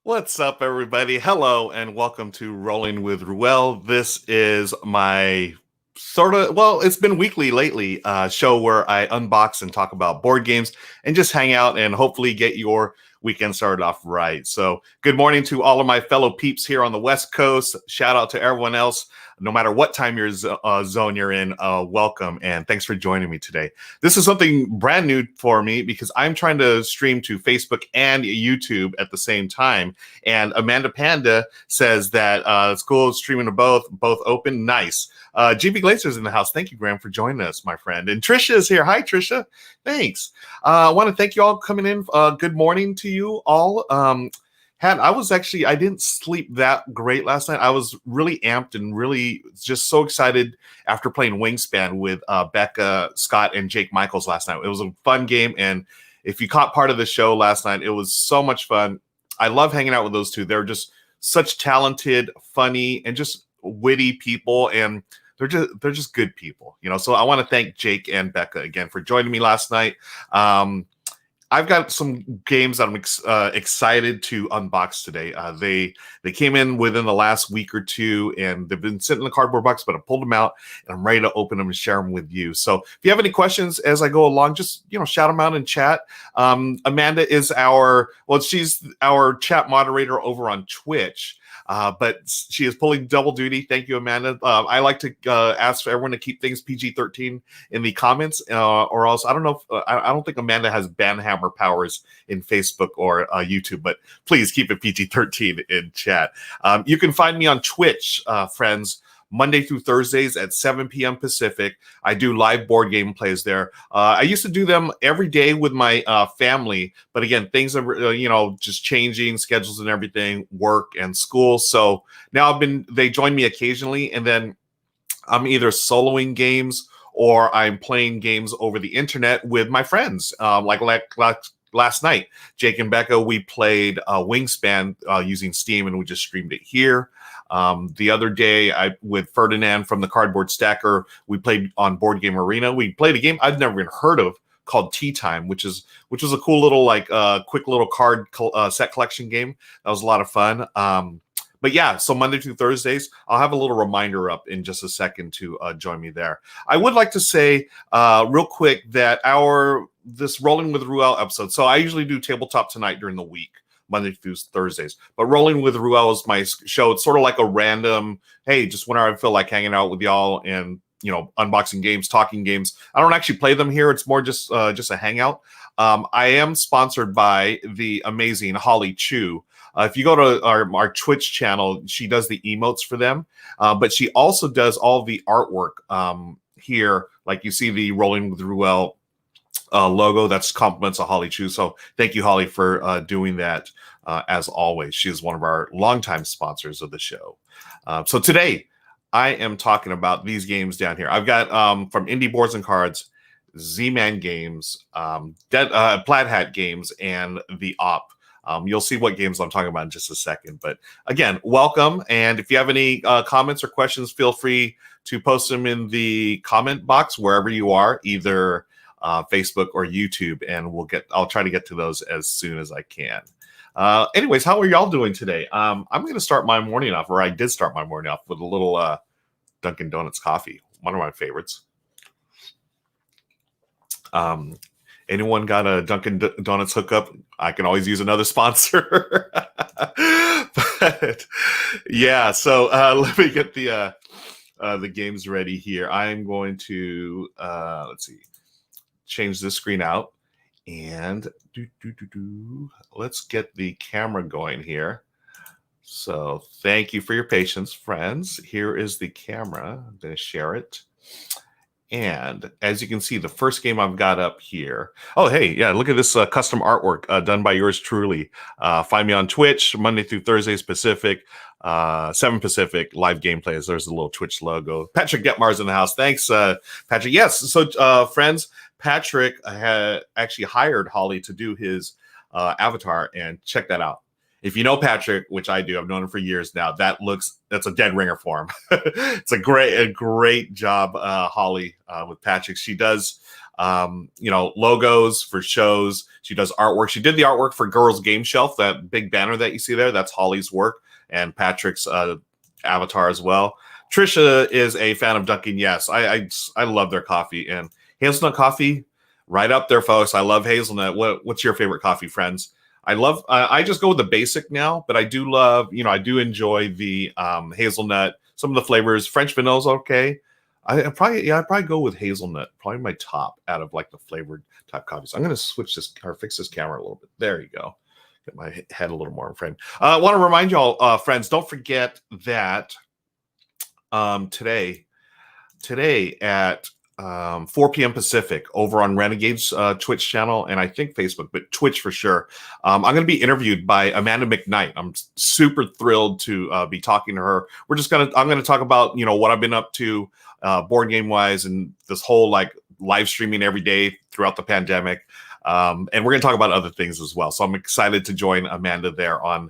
What's up, everybody? Hello, and welcome to Rolling with Ruel. This is my it's been weekly lately show where I unbox and talk about board games and just hang out and hopefully get your weekend started off right. So, good morning to all of my fellow peeps here on the West Coast. Shout out to everyone else, no matter what time zone you're in. Welcome and thanks for joining me today. This is something brand new for me because I'm trying to stream to Facebook and YouTube at the same time. And Amanda Panda says that it's cool streaming to both open. Nice. GB Glazer's in the house. Thank you, Graham, for joining us, my friend. And Trisha is here. Hi, Trisha. Thanks. I want to thank you all coming in. Good morning to you all. I didn't sleep that great last night. I was really amped and really just so excited after playing Wingspan with Becca, Scott, and Jake Michaels last night. It was a fun game. And if you caught part of the show last night, it was so much fun. I love hanging out with those two. They're just such talented, funny, and just witty people. And they're just good people, So I want to thank Jake and Becca again for joining me last night. I've got some games that I'm excited to unbox today. They came in within the last week or two, and they've been sitting in the cardboard box, but I pulled them out, and I'm ready to open them and share them with you. So if you have any questions as I go along, just shout them out in chat. Amanda is she's our chat moderator over on Twitch. But she is pulling double duty. Thank you, Amanda. I like to ask for everyone to keep things PG-13 in the comments, or else I don't know. I don't think Amanda has banhammer powers in Facebook or YouTube, but please keep it PG-13 in chat. You can find me on Twitch, friends, Monday through Thursdays at 7 p.m. Pacific. I do live board game plays there. I used to do them every day with my family, but again, things are just changing schedules and everything, work and school. So now they join me occasionally, and then I'm either soloing games or I'm playing games over the internet with my friends. Like last night, Jake and Becca, we played Wingspan using Steam, and we just streamed it here. The other day, with Ferdinand from the Cardboard Stacker, we played on Board Game Arena. We played a game I've never even heard of called Tea Time, which was a cool little quick little card set collection game. That was a lot of fun. But yeah, so Monday through Thursdays, I'll have a little reminder up in just a second to join me there. I would like to say real quick that this Rolling with Ruel episode. So I usually do Tabletop Tonight during the week, Monday through Thursdays. But Rolling with Ruel is my show. It's sort of like a random, hey, just whenever I feel like hanging out with y'all and unboxing games, talking games. I don't actually play them here. It's more just a hangout. I am sponsored by the amazing Holly Chu. If you go to our Twitch channel, she does the emotes for them, but she also does all the artwork here. Like you see the Rolling with Ruel logo. That's compliments of Holly Chu. So thank you, Holly, for doing that. As always, she is one of our longtime sponsors of the show. So today, I am talking about these games down here. I've got from Indie Boards and Cards, Z-Man Games, Plaid Hat Games, and The Op. You'll see what games I'm talking about in just a second. But again, welcome. And if you have any comments or questions, feel free to post them in the comment box wherever you are, either Facebook or YouTube, and I'll try to get to those as soon as I can. Anyways, how are y'all doing today? I'm going to start my morning off, or I did start my morning off with a little Dunkin' Donuts coffee, one of my favorites. Anyone got a Dunkin' Donuts hookup? I can always use another sponsor. But yeah, so let me get the games ready here. I'm going to let's see, change this screen out, and let's get the camera going here. So thank you for your patience, friends. Here is the camera. I'm going to share it. And as you can see, the first game I've got up here. Oh, hey, yeah, look at this custom artwork done by yours truly. Find me on Twitch, Monday through Thursdays Pacific, 7 Pacific, live gameplays. There's the little Twitch logo. Patrick Getmar's in the house. Thanks, Patrick. Yes, so friends, Patrick had actually hired Holly to do his avatar, and check that out. If you know Patrick, which I do, I've known him for years now, that's a dead ringer for him. It's a great job, Holly, with Patrick. She does logos for shows. She does artwork. She did the artwork for Girls Game Shelf, that big banner that you see there. That's Holly's work and Patrick's avatar as well. Trisha is a fan of Dunkin'. Yes, I love their coffee, and hazelnut coffee, right up there, folks. I love hazelnut. What's your favorite coffee, friends? I just go with the basic now, but I do love, I do enjoy the hazelnut. Some of the flavors, French vanilla is okay. I'd probably go with hazelnut. Probably my top out of like the flavored type coffees. I'm going to switch this or fix this camera a little bit. There you go. Get my head a little more in frame. I want to remind y'all, friends, don't forget that today at 4 p.m. Pacific over on Renegade's Twitch channel, and I think Facebook, but Twitch for sure. I'm going to be interviewed by Amanda McKnight. I'm super thrilled to be talking to her. I'm going to talk about, what I've been up to board game wise and this whole like live streaming every day throughout the pandemic. And we're going to talk about other things as well. So I'm excited to join Amanda there on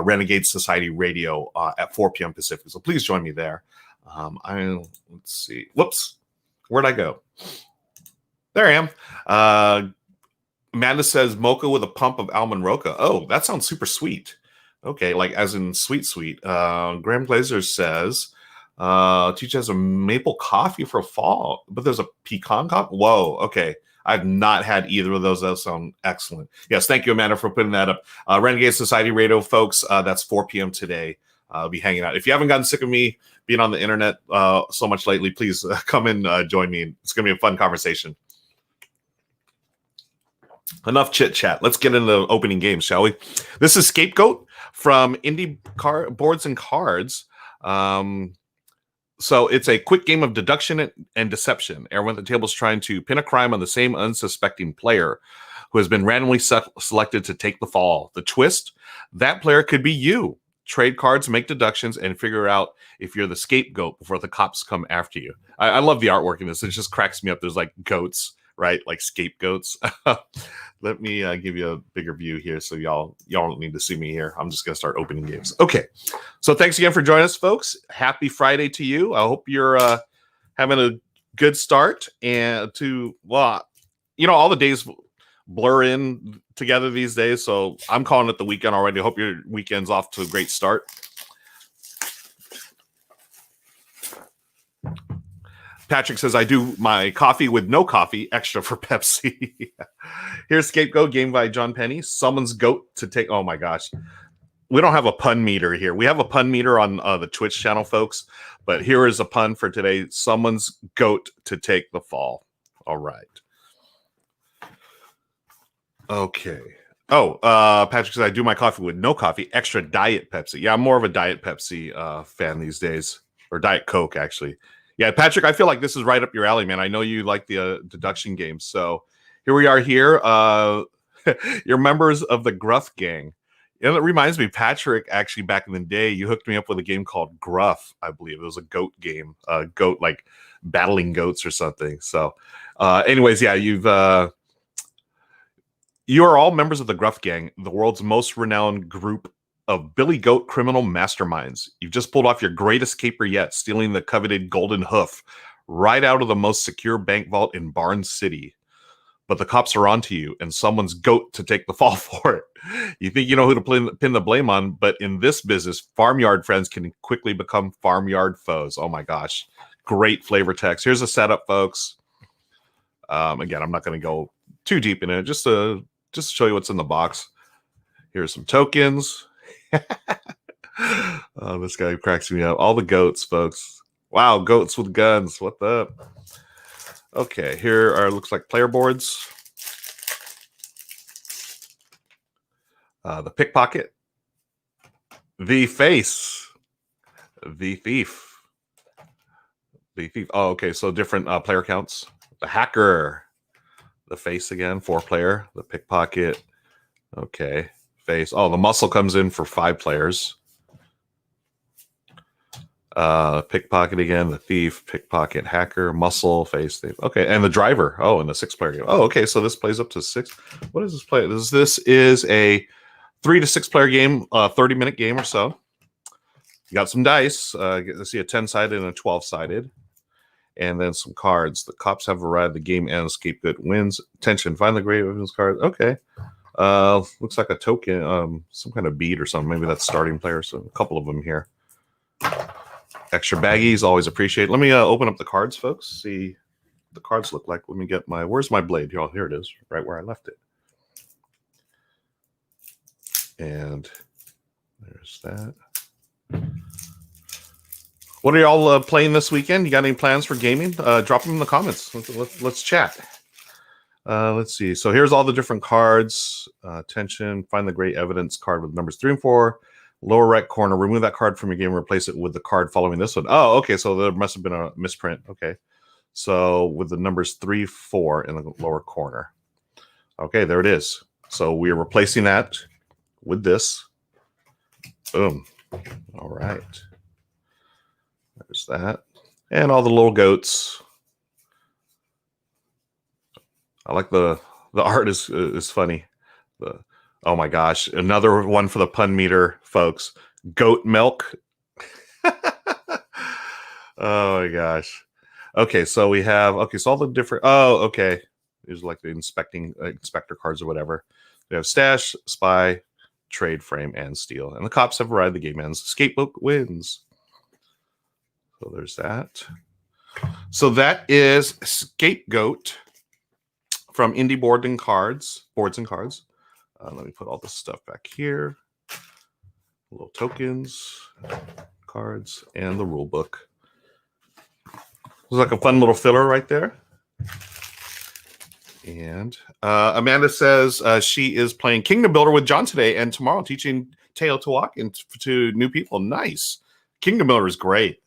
Renegade Society Radio at 4 p.m. Pacific. So please join me there. Let's see. Whoops. Where'd I go? There I am. Amanda says mocha with a pump of almond roca. Oh, that sounds super sweet. Okay, like as in sweet. Graham Glazer says, Teach has a maple coffee for fall, but there's a pecan coffee. Whoa, okay. I've not had either of those. Those sound excellent. Yes, thank you, Amanda, for putting that up. Renegade Society Radio, folks, that's 4 p.m. today. I'll be hanging out. If you haven't gotten sick of me being on the internet so much lately, please come and join me. It's going to be a fun conversation. Enough chit chat. Let's get into the opening games, shall we? This is Scape Goat from Indie Boards and Cards. So it's a quick game of deduction and deception. Everyone at the table is trying to pin a crime on the same unsuspecting player who has been randomly selected to take the fall. The twist, that player could be you. Trade cards, make deductions, and figure out if you're the scapegoat before the cops come after you. I love the artwork in this. It just cracks me up. There's like goats, right? Like scapegoats. Let me give you a bigger view here so y'all don't need to see me here. I'm just going to start opening games. Okay. So thanks again for joining us, folks. Happy Friday to you. I hope you're having a good start and all the days blur in together these days, so I'm calling it the weekend already. I hope your weekend's off to a great start. Patrick says, I do my coffee with no coffee, extra for Pepsi. Here's Scape Goat, game by John Penny. Someone's goat to take. Oh my gosh. We don't have a pun meter here. We have a pun meter on the Twitch channel, folks, but here is a pun for today. Someone's goat to take the fall. All right. Okay. Oh, Patrick says, I do my coffee with no coffee, extra diet Pepsi. Yeah, I'm more of a diet Pepsi fan these days, or Diet Coke, actually. Yeah, Patrick, I feel like this is right up your alley, man. I know you like the deduction games. So here we are here. You're members of the Gruff Gang. And it reminds me, Patrick, actually, back in the day, you hooked me up with a game called Gruff, I believe. It was a goat game, goat, like battling goats or something. So anyways, yeah, you are all members of the Gruff Gang, the world's most renowned group of Billy Goat criminal masterminds. You've just pulled off your greatest caper yet, stealing the coveted golden hoof right out of the most secure bank vault in Barnes City. But the cops are onto you, and someone's goat to take the fall for it. You think you know who to pin the blame on, but in this business, farmyard friends can quickly become farmyard foes. Oh my gosh. Great flavor text. Here's a setup, folks. Again, I'm not going to go too deep in it, just to show you what's in the box. Here's some tokens. Oh, this guy cracks me up. All the goats, folks. Wow, goats with guns. What the? Okay, here are looks like player boards. The pickpocket, the face, the thief, the thief. Oh, okay, so different player counts. The hacker, the face again, 4-player. The pickpocket, okay, face. Oh, the muscle comes in for 5 players. Pickpocket again, the thief, pickpocket, hacker, muscle, face, thief. Okay, and the driver. Oh, and the 6-player game. Oh, okay, so this plays up to 6. What does this play? This is a 3 to 6 player game, 30-minute game or so. You got some dice. Get to see a 10-sided and a 12-sided. And then some cards. The cops have arrived. The game ends. Scape Goat wins. Attention. Find the great weapons card. Okay. Looks like a token, some kind of bead or something. Maybe that's starting player. So a couple of them here. Extra baggies, always appreciate. Let me open up the cards, folks. See what the cards look like. Let me get my. Where's my blade? Oh, here it is, right where I left it. And there's that. What are y'all playing this weekend? You got any plans for gaming? Drop them in the comments. Let's chat. Let's see. So here's all the different cards. Attention. Find the great evidence card with numbers 3 and 4. Lower right corner. Remove that card from your game and replace it with the card following this one. Oh, okay. So there must have been a misprint. Okay. So with the numbers 3, 4 in the lower corner. Okay, there it is. So we are replacing that with this. Boom. All right. There's that. And all the little goats. I like the art is funny. Oh my gosh, another one for the pun meter, folks. Goat milk. Oh my gosh. Okay, so we have so all the different. Oh, okay. These are like the inspector cards or whatever. We have stash, spy, trade frame, and steal. And the cops have arrived. The game ends. Scape Goat wins. So there's that. So that is Scape Goat from Indie Boards and Cards. Let me put all this stuff back here. Little tokens, cards, and the rule book. Looks like a fun little filler right there. And Amanda says she is playing Kingdom Builder with John today and tomorrow, teaching Teotihuacan to new people. Nice. Kingdom Builder is great.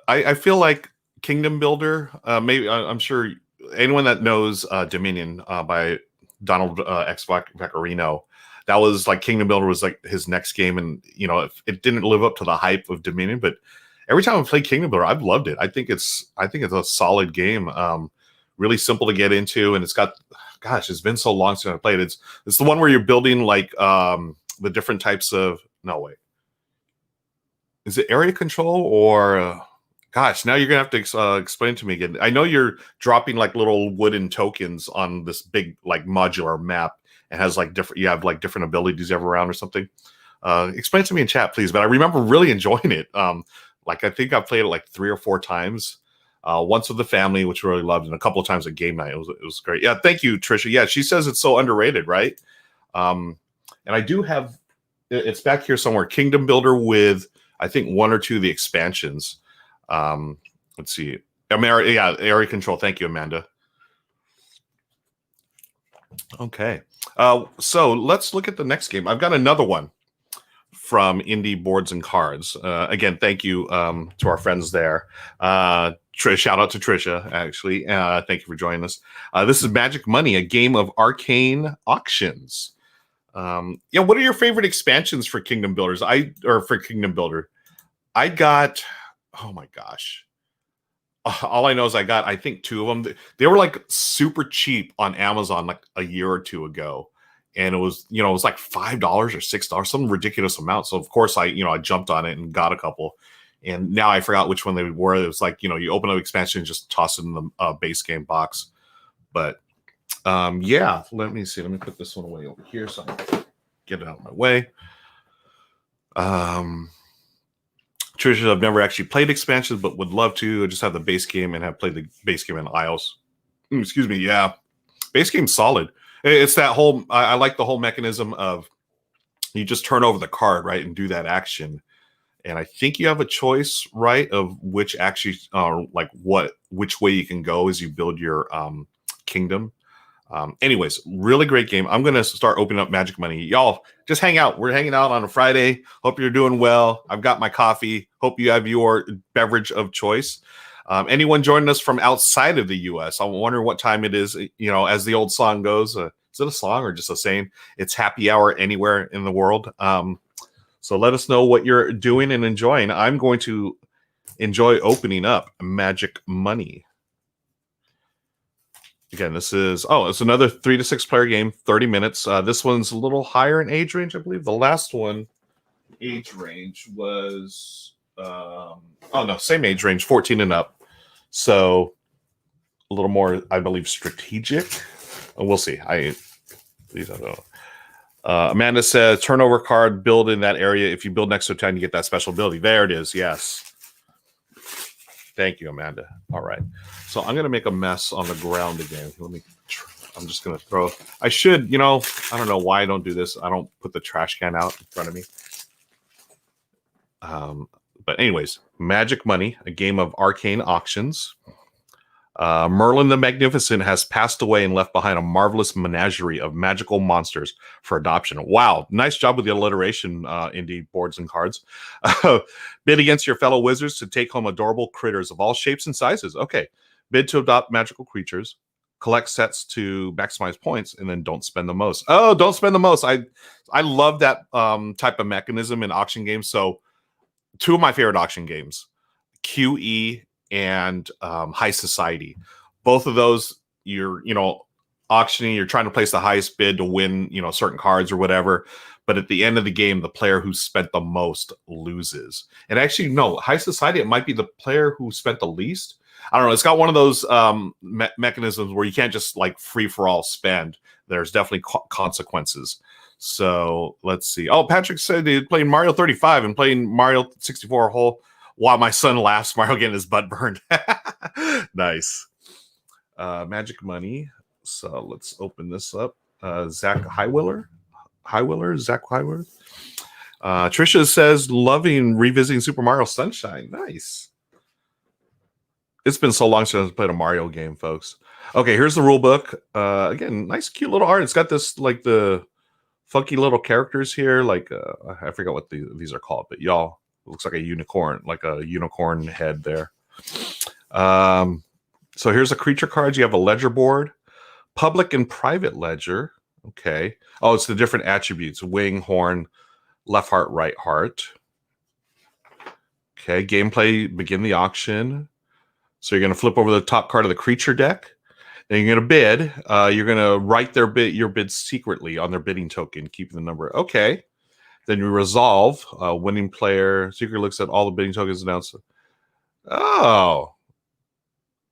I feel like Kingdom Builder, maybe I'm sure anyone that knows Dominion by Donald X. Vaccarino, that was like Kingdom Builder was like his next game, and you know it didn't live up to the hype of Dominion, but every time I play Kingdom Builder, I've loved it. I think it's a solid game, really simple to get into, and it's got, gosh, it's been so long since I played it. It's the one where you're building like the different types of is it area control or gosh, now you're gonna have to explain it to me again. I know you're dropping like little wooden tokens on this big like modular map and has like different. You have like different abilities you have around or something. Explain it to me in chat, please. But I remember really enjoying it. Like I think I played it like 3 or 4 times. Once with the family, which we really loved, and a couple of times at game night. It was great. Yeah, thank you, Trisha. Yeah, she says it's so underrated, right? And I do have it's back here somewhere. Kingdom Builder with I think 1 or 2 of the expansions. Let's see. Area control. Thank you, Amanda. Okay. So let's look at the next game. I've got another one from Indie Boards and Cards. Again, thank you to our friends there. Shout out to Trisha, actually. Thank you for joining us. This is Magic Money, a game of arcane auctions. What are your favorite expansions for Kingdom Builders? For Kingdom Builder? I got, oh my gosh. All I know is I think 2 of them. They were like super cheap on Amazon like a year or 2 ago. And it was, it was like $5 or $6, some ridiculous amount. So of course I jumped on it and got a couple. And now I forgot which one they were. It was like, you open up expansion and just toss it in the base game box. But yeah, let me see. Let me put this one away over here so I can get it out of my way. Trisha, I've never actually played expansions, but would love to. I just have the base game and have played the base game in Isles. Excuse me. Yeah. Base game's solid. It's that whole, I like the whole mechanism of you just turn over the card, right, and do that action. And I think you have a choice, right, of which actually, which way you can go as you build your kingdom. Anyways, really great game. I'm going to start opening up Magic Money. Y'all, just hang out. We're hanging out on a Friday. Hope you're doing well. I've got my coffee. Hope you have your beverage of choice. Anyone joining us from outside of the U.S., I'm wondering what time it is. As the old song goes, is it a song or just a saying? It's happy hour anywhere in the world. So let us know what you're doing and enjoying. I'm going to enjoy opening up Magic Money. Again, this is, it's another 3 to 6 player game, 30 minutes. This one's a little higher in age range, I believe. The last one, age range, was Oh no, same age range, 14 and up. So a little more, I believe, strategic. We'll see. These I don't know. Amanda said, turnover card, build in that area. If you build next to a 10, you get that special ability. There it is. Yes. Thank you, Amanda. All right. So I'm going to make a mess on the ground again. I'm just going to throw. I should, I don't know why I don't do this. I don't put the trash can out in front of me. But anyways, Magic Money, a game of arcane auctions. Merlin the Magnificent has passed away and left behind a marvelous menagerie of magical monsters for adoption. Wow, nice job with the alliteration, indie boards and cards. Bid against your fellow wizards to take home adorable critters of all shapes and sizes. Okay, bid to adopt magical creatures, collect sets to maximize points, and then don't spend the most. Oh, don't spend the most. I love that type of mechanism in auction games. So two of my favorite auction games, QE and High Society. Both of those, you're auctioning, you're trying to place the highest bid to win certain cards or whatever, but at the end of the game the player who spent the most loses. And actually, no, High Society, it might be the player who spent the least. I don't know, it's got one of those mechanisms where you can't just like free for all spend. There's definitely consequences. So let's see. Oh, Patrick said he's playing Mario 35 and playing Mario 64 whole while my son laughs, Mario getting his butt burned. Nice. Magic Money. So let's open this up. Zach Highwiller. Zach Highwiller. Trisha says, loving revisiting Super Mario Sunshine. Nice. It's been so long since I played a Mario game, folks. Okay, here's the rule book. Again, nice, cute little art. It's got this, like, the funky little characters here. Like, I forgot what these are called, but y'all, looks like a unicorn, like a unicorn head there. So here's a creature card. You have a ledger board, public and private ledger. Okay. Oh, it's the different attributes: wing, horn, left heart, right heart. Okay. Gameplay, begin the auction. So you're going to flip over the top card of the creature deck. Then you're going to bid. You're going to write your bid secretly on their bidding token, keeping the number. Okay. Then you resolve. Winning player. Secret looks at all the bidding tokens announced. Oh.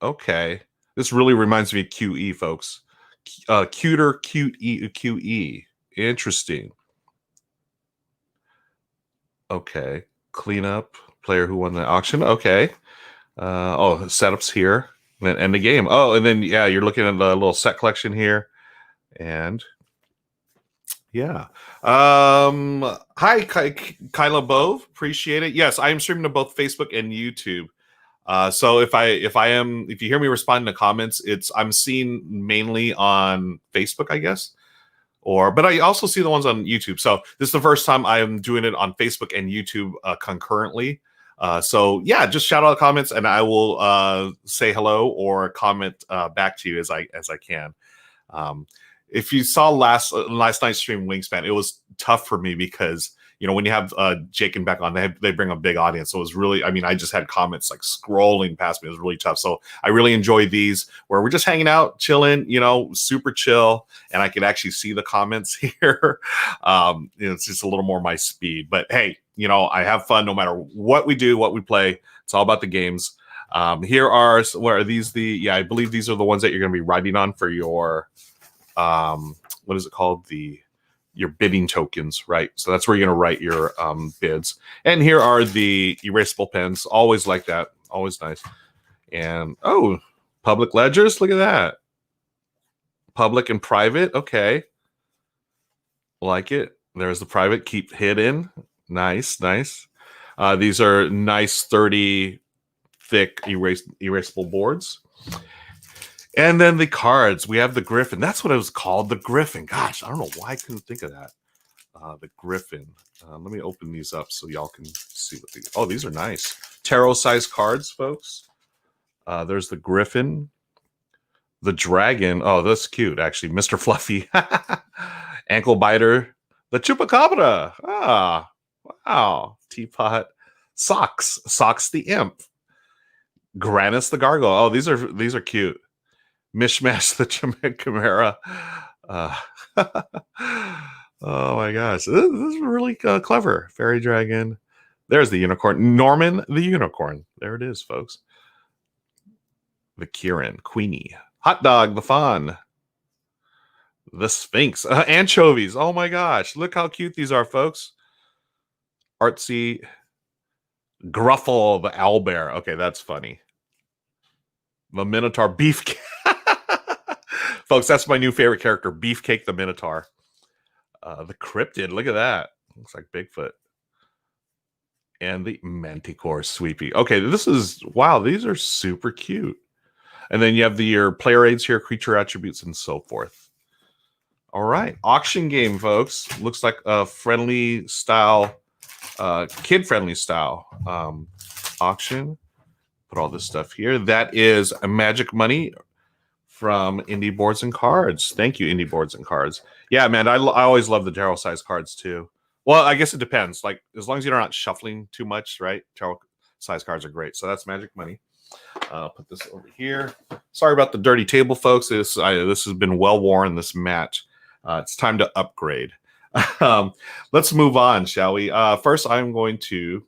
Okay. This really reminds me of QE, folks. Cuter, cute, QE. Interesting. Okay. Cleanup. Player who won the auction. Okay. Setups here. And then end the game. Oh, and then, yeah, you're looking at the little set collection here. And... yeah. Hi, Kyla Bove. Appreciate it. Yes, I am streaming to both Facebook and YouTube. So if you hear me responding to comments, I'm seeing mainly on Facebook, I guess. But I also see the ones on YouTube. So this is the first time I am doing it on Facebook and YouTube concurrently. So yeah, just shout out comments and I will say hello or comment back to you as I can. If you saw last night's stream Wingspan, it was tough for me because when you have Jake and Beck on, they bring a big audience. So it was really, I just had comments like scrolling past me. It was really tough. So I really enjoy these where we're just hanging out, chilling, super chill, and I can actually see the comments here. It's just a little more my speed. But hey, I have fun no matter what we do, what we play. It's all about the games. Here are where are these I believe these are the ones that you're going to be writing on for your what is it called? Your bidding tokens, right? So that's where you're going to write your bids. And here are the erasable pens. Always like that. Always nice. And public ledgers. Look at that. Public and private. Okay. Like it. There's the private. Keep hidden. Nice. These are nice 30 thick erasable boards. And then the cards, we have the Griffin. That's what it was called, the Griffin. Gosh, I don't know why I couldn't think of that. The Griffin. Let me open these up so y'all can see what these. Oh, these are nice. Tarot-sized cards, folks. There's the Griffin. The Dragon. Oh, that's cute, actually. Mr. Fluffy. Ankle Biter. The Chupacabra. Ah, wow. Teapot. Socks. Socks the Imp. Granus the Gargoyle. Oh, these are cute. Mishmash the Chimera. Oh my gosh, this is really clever. Fairy Dragon, There's the unicorn. Norman the unicorn. There it is, folks. The Kieran, Queenie. Hot dog, the fawn. The Sphinx. Anchovies. Oh my gosh. Look how cute these are, folks. Artsy. Gruffle, the owlbear. Okay, that's funny. The Minotaur Beefcake. Folks, that's my new favorite character, Beefcake the Minotaur. The Cryptid. Look at that. Looks like Bigfoot. And the Manticore Sweepy. Okay, this is, wow, these are super cute. And then you have your player aids here, creature attributes, and so forth. All right, auction game, folks. Looks like a friendly style, kid-friendly style auction. Put all this stuff here. That is a Magic Money from Indie Boards and Cards. Thank you, Indie Boards and Cards. Yeah, man, I always love the tarot size cards too. Well, I guess it depends. Like, as long as you're not shuffling too much, right? Tarot size cards are great. So that's Magic Money. Put this over here. Sorry about the dirty table, folks. This has been well worn, this mat. It's time to upgrade. Let's move on, shall we? First, I'm going to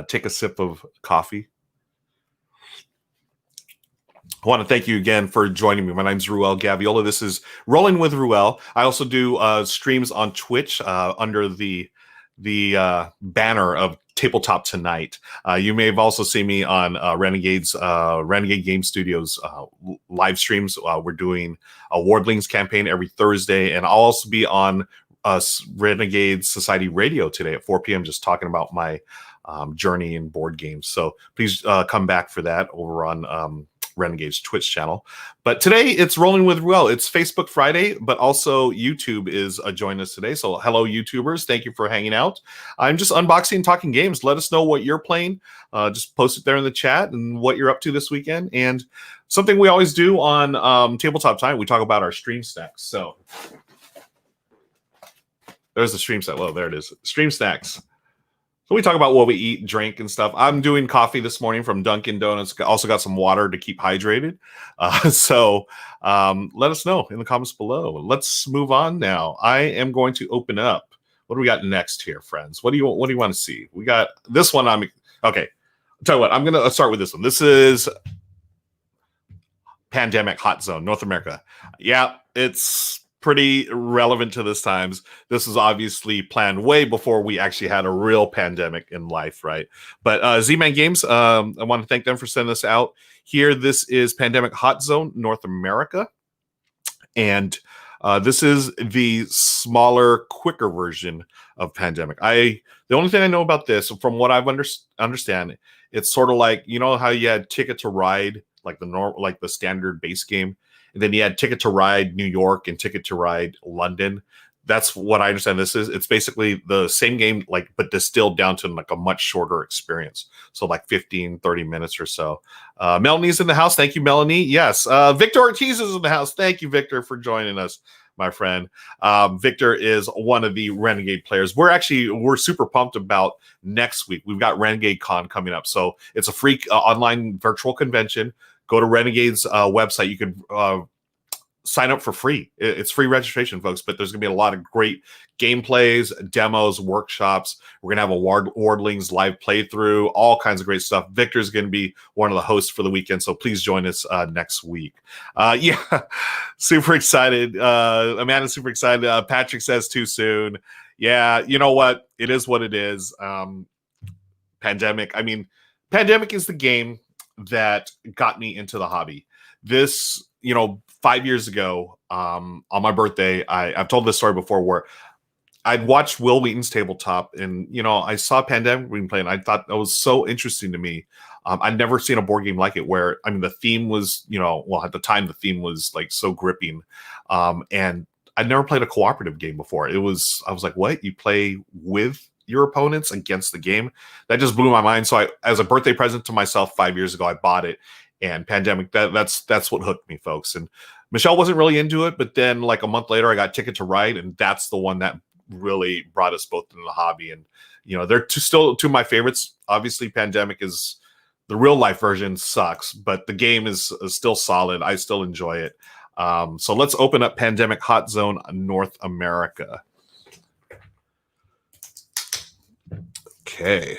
take a sip of coffee. I want to thank you again for joining me. My name's Ruel Gaviola. This is Rolling with Ruel. I also do streams on Twitch under the banner of Tabletop Tonight. You may have also seen me on Renegade Game Studios live streams. We're doing a Wardlings campaign every Thursday, and I'll also be on Renegade Society Radio today at 4 p.m. just talking about my journey in board games. So please come back for that over on Renegade's Twitch channel. But today it's Rolling with Ruel. It's Facebook Friday, but also YouTube is joining us today. So hello, YouTubers. Thank you for hanging out. I'm just unboxing and talking games. Let us know what you're playing. Just post it there in the chat and what you're up to this weekend. And something we always do on Tabletop Time, we talk about our stream snacks. So there's the stream snack. Well, there it is. Stream snacks. So we talk about what we eat, drink, and stuff. I'm doing coffee this morning from Dunkin' Donuts. Also got some water to keep hydrated. So let us know in the comments below. Let's move on now. I am going to open up. What do we got next here, friends? What do you want to see? We got this one. Okay. I'll tell you what. I'm going to start with this one. This is Pandemic Hot Zone, North America. Yeah, it's pretty relevant to this times. This is obviously planned way before we actually had a real pandemic in life, right? But Z-Man Games, I want to thank them for sending this out. Here, this is Pandemic Hot Zone, North America. And this is the smaller, quicker version of Pandemic. The only thing I know about this, from what I've understand, it's sort of like, you know how you had Ticket to Ride, like the standard base game, and then you had Ticket to Ride New York and Ticket to Ride London. That's what I understand this is. It's basically the same game, but distilled down to like a much shorter experience. So like 15, 30 minutes or so. Melanie's in the house. Thank you, Melanie. Yes. Victor Ortiz is in the house. Thank you, Victor, for joining us, my friend. Victor is one of the Renegade players. We're super pumped about next week. We've got Renegade Con coming up. So it's a free online virtual convention. Go to Renegade's website. You can sign up for free. It's free registration, folks, but there's going to be a lot of great gameplays, demos, workshops. We're going to have a Wardlings live playthrough, all kinds of great stuff. Victor's going to be one of the hosts for the weekend, so please join us next week. Yeah, super excited. Amanda's super excited. Patrick says too soon. Yeah, you know what? It is what it is. Pandemic. I mean, Pandemic is the game that got me into the hobby. This, 5 years ago, on my birthday, I've told this story before where I'd watched Will Wheaton's Tabletop, and I saw Pandemic being played, and I thought that was so interesting to me. I'd never seen a board game like it, where the theme was, at the time the theme was like so gripping, and I'd never played a cooperative game before. I was like, what? You play with your opponents against the game? That just blew my mind. So as a birthday present to myself 5 years ago, I bought it. And Pandemic, that's what hooked me, folks. And Michelle wasn't really into it, but then like a month later, I got Ticket to Ride, and that's the one that really brought us both into the hobby. And they're still two of my favorites. Obviously, Pandemic is the real life version sucks, but the game is still solid. I still enjoy it. So let's open up Pandemic Hot Zone North America. Okay.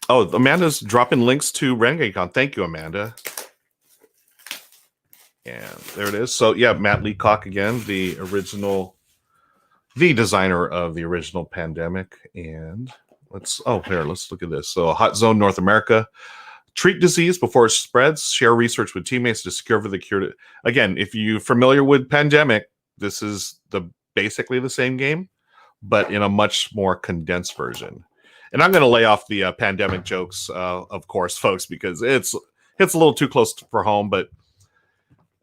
Oh, Amanda's dropping links to RenegadeCon. Thank you, Amanda. And there it is. So yeah, Matt Leacock again, the designer of the original Pandemic. And let's look at this. So Hot Zone North America. Treat disease before it spreads. Share research with teammates to discover the cure. Again, if you're familiar with Pandemic, this is basically the same game, but in a much more condensed version. And I'm going to lay off the Pandemic jokes, of course, folks, because it's a little too close for home. But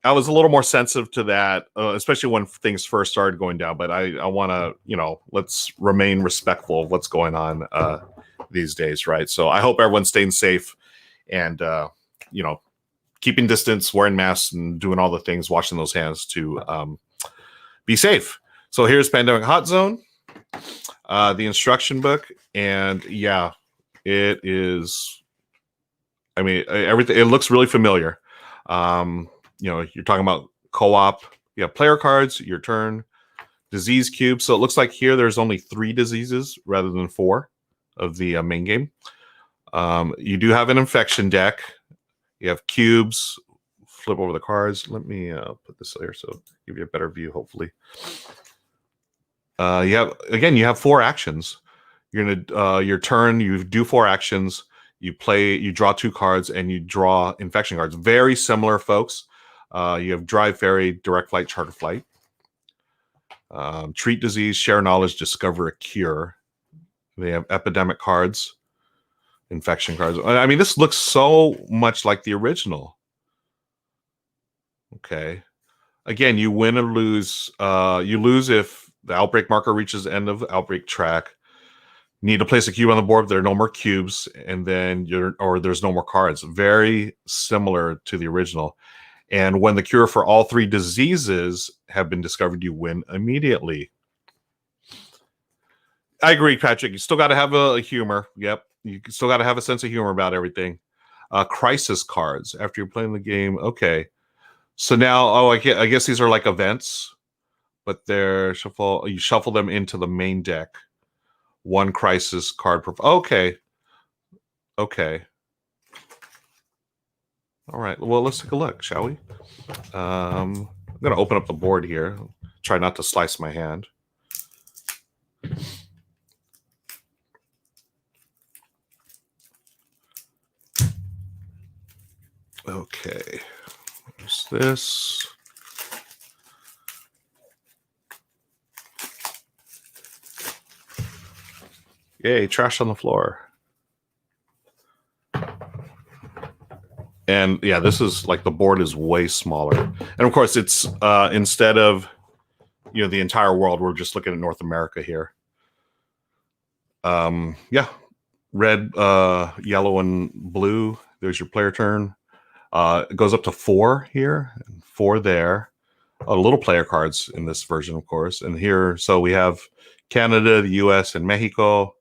I was a little more sensitive to that, especially when things first started going down. But I want to, let's remain respectful of what's going on these days, right? So I hope everyone's staying safe and, keeping distance, wearing masks, and doing all the things, washing those hands to be safe. So here's Pandemic Hot Zone. The instruction book, and yeah, it is. I mean, everything. It looks really familiar. You're talking about co-op. You have player cards, your turn, disease cube. So it looks like here there's only 3 diseases rather than 4 of the main game. You do have an infection deck. You have cubes. Flip over the cards. Let me put this there so give you a better view, hopefully. You have 4 actions. You're gonna your turn. You do 4 actions. You draw 2 cards, and you draw infection cards. Very similar, folks. You have Drive Ferry, Direct Flight, Charter Flight. Treat disease, share knowledge, discover a cure. They have epidemic cards, infection cards. I mean, this looks so much like the original. Okay. Again, you win or lose. You lose if the outbreak marker reaches the end of the outbreak track. You need to place a cube on the board if there are no more cubes, and then there's no more cards. Very similar to the original. And when the cure for all 3 diseases have been discovered, you win immediately. I agree, Patrick. You still got to have a humor. Yep. You still got to have a sense of humor about everything. Crisis cards after you're playing the game. Okay. So now, I guess these are like events, but you shuffle them into the main deck. 1 crisis card. Okay. All right. Well, let's take a look, shall we? I'm going to open up the board here. Try not to slice my hand. Okay. There's this. Yay, trash on the floor. And yeah, this is like the board is way smaller. And of course, it's instead of the entire world, we're just looking at North America here. Yeah, red, yellow, and blue. There's your player turn. It goes up to 4 here, and 4 there. Little player cards in this version, of course. And here, so we have Canada, the US, and Mexico.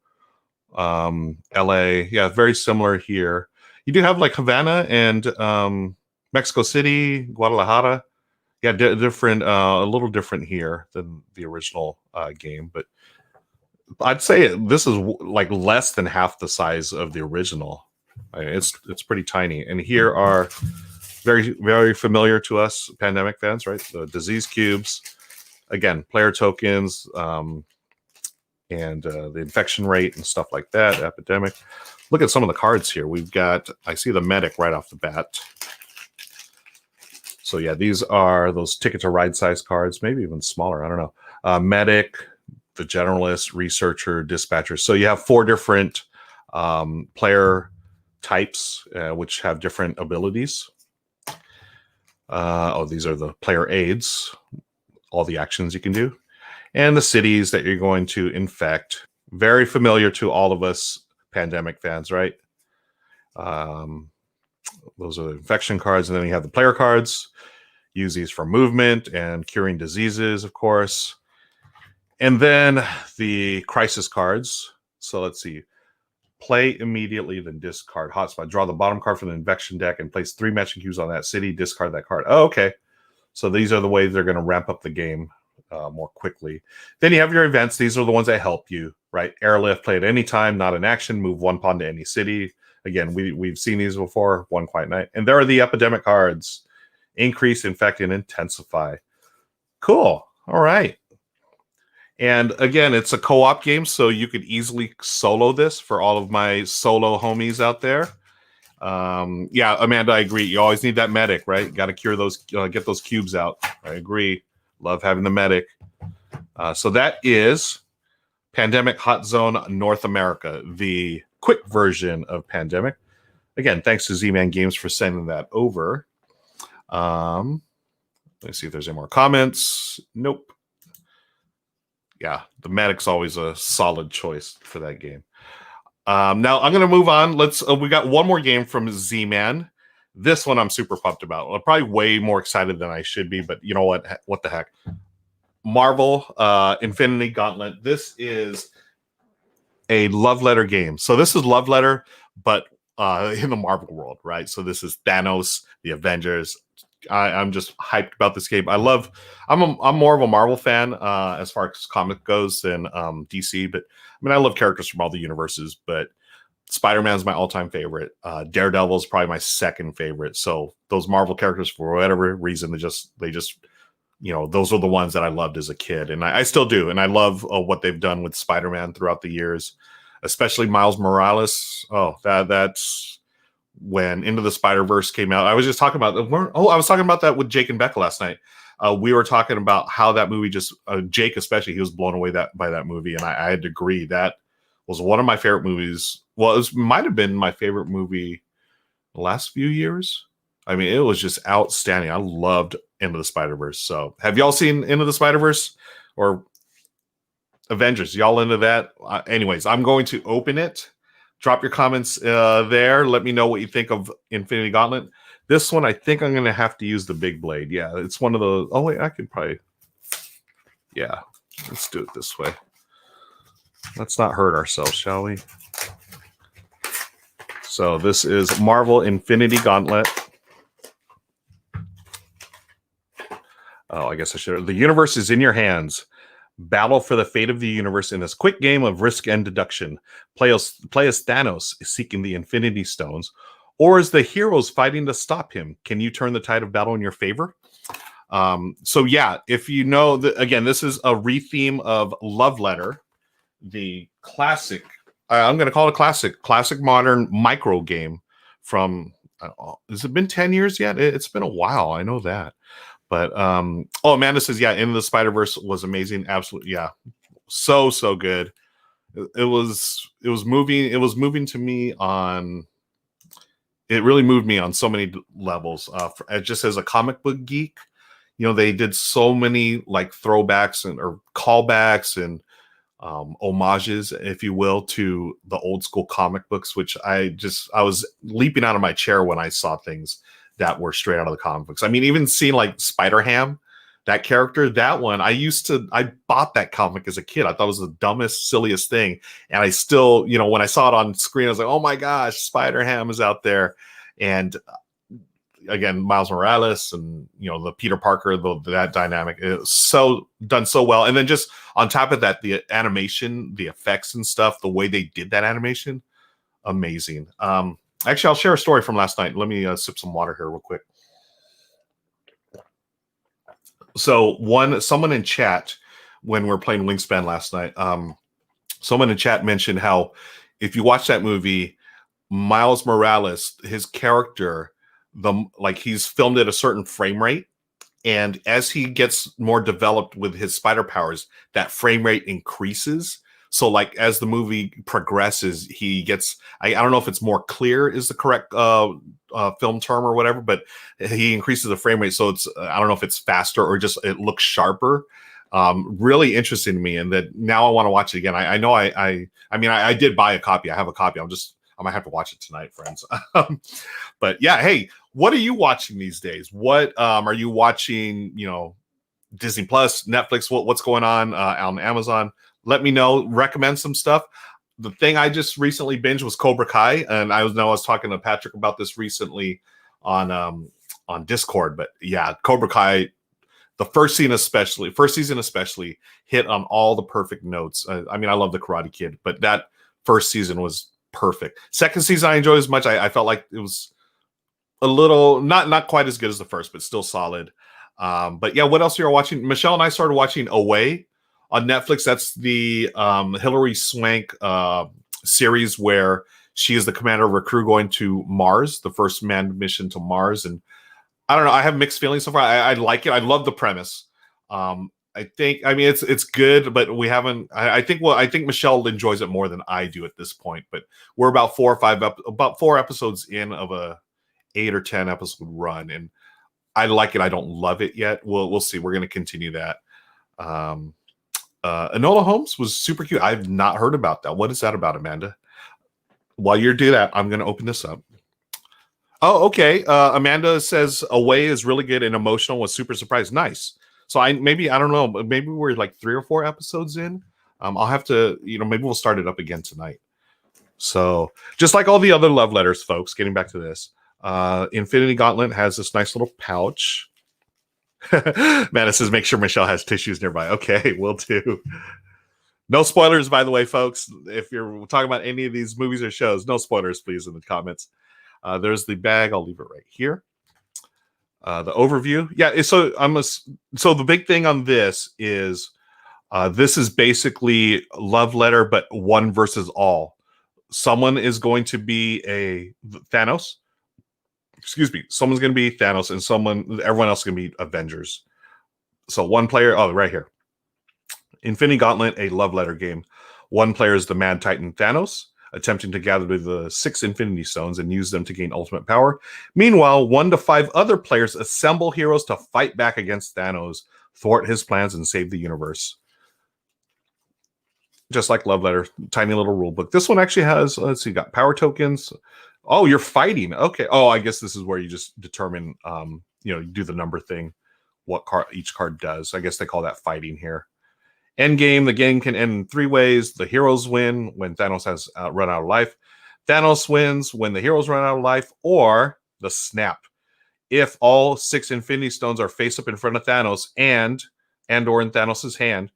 LA, yeah, very similar here. You do have like Havana and Mexico City, Guadalajara. Yeah, different, a little different here than the original game, but I'd say this is like less than half the size of the original. It's pretty tiny. And here are very, very familiar to us Pandemic fans, right? The disease cubes, again, player tokens, and the infection rate and stuff like that. Epidemic. Look at some of the cards here. We've got, I see the medic right off the bat. So yeah, these are those Ticket to Ride size cards, maybe even smaller. I don't know. Medic, the generalist, researcher, dispatcher. So you have 4 different player types, which have different abilities. These are the player aids, all the actions you can do. And the cities that you're going to infect. Very familiar to all of us Pandemic fans, right? Those are the infection cards. And then you have the player cards. Use these for movement and curing diseases, of course. And then the crisis cards. So let's see. Play immediately, then discard hotspot. Draw the bottom card from the infection deck and place 3 matching cubes on that city. Discard that card. Oh, okay. So these are the ways they're going to ramp up the game more quickly. Then you have your events. These are the ones that help you. right? Airlift, play at any time, not in action, move one pawn to any city. Again, we've seen these before, One Quiet Night. And there are the epidemic cards. Increase, infect, and intensify. Cool. All right. And again, it's a co-op game, so you could easily solo this for all of my solo homies out there. Yeah, Amanda, I agree. You always need that medic, right? Got to cure those, get those cubes out. I agree. Love having the medic. So that is Pandemic Hot Zone North America, the quick version of Pandemic. Again, thanks to Z-Man Games for sending that over. Let's see if there's any more comments. Nope. Yeah, the medic's always a solid choice for that game. Now I'm going to move on. We got one more game from Z-Man. This one I'm super pumped about. I'm probably way more excited than I should be, but you know what? What the heck? Marvel Infinity Gauntlet. This is a love letter game. So this is love letter, but in the Marvel world, right? So this is Thanos, the Avengers. I'm just hyped about this game. I'm more of a Marvel fan as far as comic goes than DC, but I mean I love characters from all the universes, but Spider-Man's my all-time favorite. Daredevil's probably my second favorite. So those Marvel characters, for whatever reason, they just those are the ones that I loved as a kid, and I still do. And I love what they've done with Spider-Man throughout the years, especially Miles Morales. Oh, that's when Into the Spider-Verse came out. I was just talking about I was talking about that with Jake and Becca last night. We were talking about how that movie just Jake especially, he was blown away by that movie, and I had to agree that was one of my favorite movies. Well, it might have been my favorite movie the last few years. I mean, it was just outstanding. I loved Into the Spider-Verse. So have y'all seen Into the Spider-Verse or Avengers? Y'all into that? Anyways, I'm going to open it. Drop your comments there. Let me know what you think of Infinity Gauntlet. This one, I think I'm going to have to use the big blade. Yeah, it's one of those. Oh, wait, I could probably. Yeah, let's do it this way. Let's not hurt ourselves, shall we? So this is Marvel Infinity Gauntlet. Oh, I guess I should. The universe is in your hands. Battle for the fate of the universe in this quick game of risk and deduction. Play as Thanos seeking the Infinity Stones, or as the heroes fighting to stop him. Can you turn the tide of battle in your favor? So yeah, if you know, again, this is a retheme of Love Letter, the classic. I'm going to call it a classic modern micro game from. Has it been 10 years yet? It's been a while. I know that. But Amanda says, yeah, Into the Spider-Verse was amazing. Absolutely, yeah. So good. It was moving. It was moving to me on. It really moved me on so many levels. Just as a comic book geek, they did so many like throwbacks or callbacks and homages, if you will, to the old school comic books, which I was leaping out of my chair when I saw things that were straight out of the comic books. I mean, even seeing like Spider-Ham, that character, that one, I bought that comic as a kid. I thought it was the dumbest, silliest thing. And I still, when I saw it on screen, I was like, oh my gosh, Spider-Ham is out there. And again, Miles Morales and, the Peter Parker, that dynamic is so done so well. And then just on top of that, the animation, the effects and stuff, the way they did that animation, amazing. Actually, I'll share a story from last night. Let me sip some water here real quick. So someone in chat, when we were playing Wingspan last night, someone in chat mentioned how if you watch that movie, Miles Morales, his character, he's filmed at a certain frame rate. And as he gets more developed with his spider powers, that frame rate increases. So like as the movie progresses, he gets, I don't know if it's more clear is the correct film term or whatever, but he increases the frame rate. So it's, I don't know if it's faster or just it looks sharper. Really interesting to me. And that now I want to watch it again. I know I did buy a copy. I have a copy. I might have to watch it tonight, friends. But yeah, hey, what are you watching these days? What are you watching, Disney Plus, Netflix, what's going on Amazon? Let me know, recommend some stuff. The thing I just recently binged was Cobra Kai, and I was talking to Patrick about this recently on Discord. But yeah, Cobra Kai, The first season especially hit on all the perfect notes. I mean, I love the Karate Kid, but that first season was perfect. Second season I enjoyed as much. I felt like it was a little not quite as good as the first, but still solid. But yeah, what else are you watching? Michelle and I started watching Away on Netflix. That's the Hilary Swank series where she is the commander of a crew going to Mars, the first manned mission to Mars. And I don't know, I have mixed feelings so far. I like it. I love the premise. I mean, it's good, but we haven't. I think Michelle enjoys it more than I do at this point. But we're about 4 episodes in of a 8 or 10 episode run, and I like it. I don't love it yet. We'll see. We're going to continue that. Enola Holmes was super cute. I've not heard about that. What is that about, Amanda? While you do that, I'm going to open this up. Oh, okay. Amanda says Away is really good and emotional. Was super surprised. Nice. So I don't know. Maybe we're like 3 or 4 episodes in. I'll have to, maybe we'll start it up again tonight. So just like all the other love letters, folks, getting back to this, Infinity Gauntlet has this nice little pouch. Amanda says, make sure Michelle has tissues nearby. Okay, will do. No spoilers, by the way, folks. If you're talking about any of these movies or shows, no spoilers, please, in the comments. There's the bag. I'll leave it right here. The overview. Yeah, so the big thing on this is basically love letter, but one versus all. Someone is going to be a Thanos. Excuse me. Someone's going to be Thanos, and everyone else is going to be Avengers. So one player. Oh, right here. Infinity Gauntlet, a love letter game. One player is the Mad Titan Thanos, attempting to gather the 6 Infinity Stones and use them to gain ultimate power. Meanwhile, 1 to 5 other players assemble heroes to fight back against Thanos, thwart his plans, and save the universe. Just like Love Letter, tiny little rule book. This one actually has, let's see, got power tokens. Oh, you're fighting. Okay. Oh, I guess this is where you just determine, you do the number thing, what each card does. I guess they call that fighting here. End game. The game can end in 3 ways. The heroes win when Thanos has run out of life. Thanos wins when the heroes run out of life, or the snap. If all 6 Infinity Stones are face up in front of Thanos and or in Thanos' hand,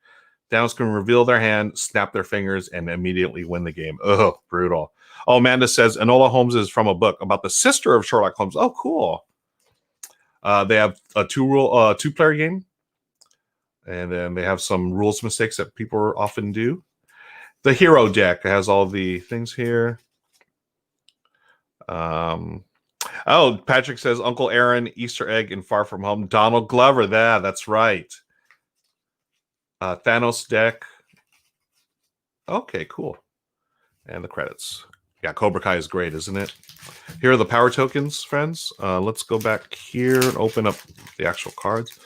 Thanos can reveal their hand, snap their fingers, and immediately win the game. Oh, brutal. Oh, Amanda says Enola Holmes is from a book about the sister of Sherlock Holmes. Oh, cool. They have a 2-player game. And then they have some rules mistakes that people often do. The hero deck has all the things here. Oh, Patrick says Uncle Aaron, Easter egg, and Far From Home. Donald Glover. That's right. Thanos deck. Okay, cool. And the credits. Yeah, Cobra Kai is great, isn't it? Here are the power tokens, friends. Let's go back here and open up the actual cards.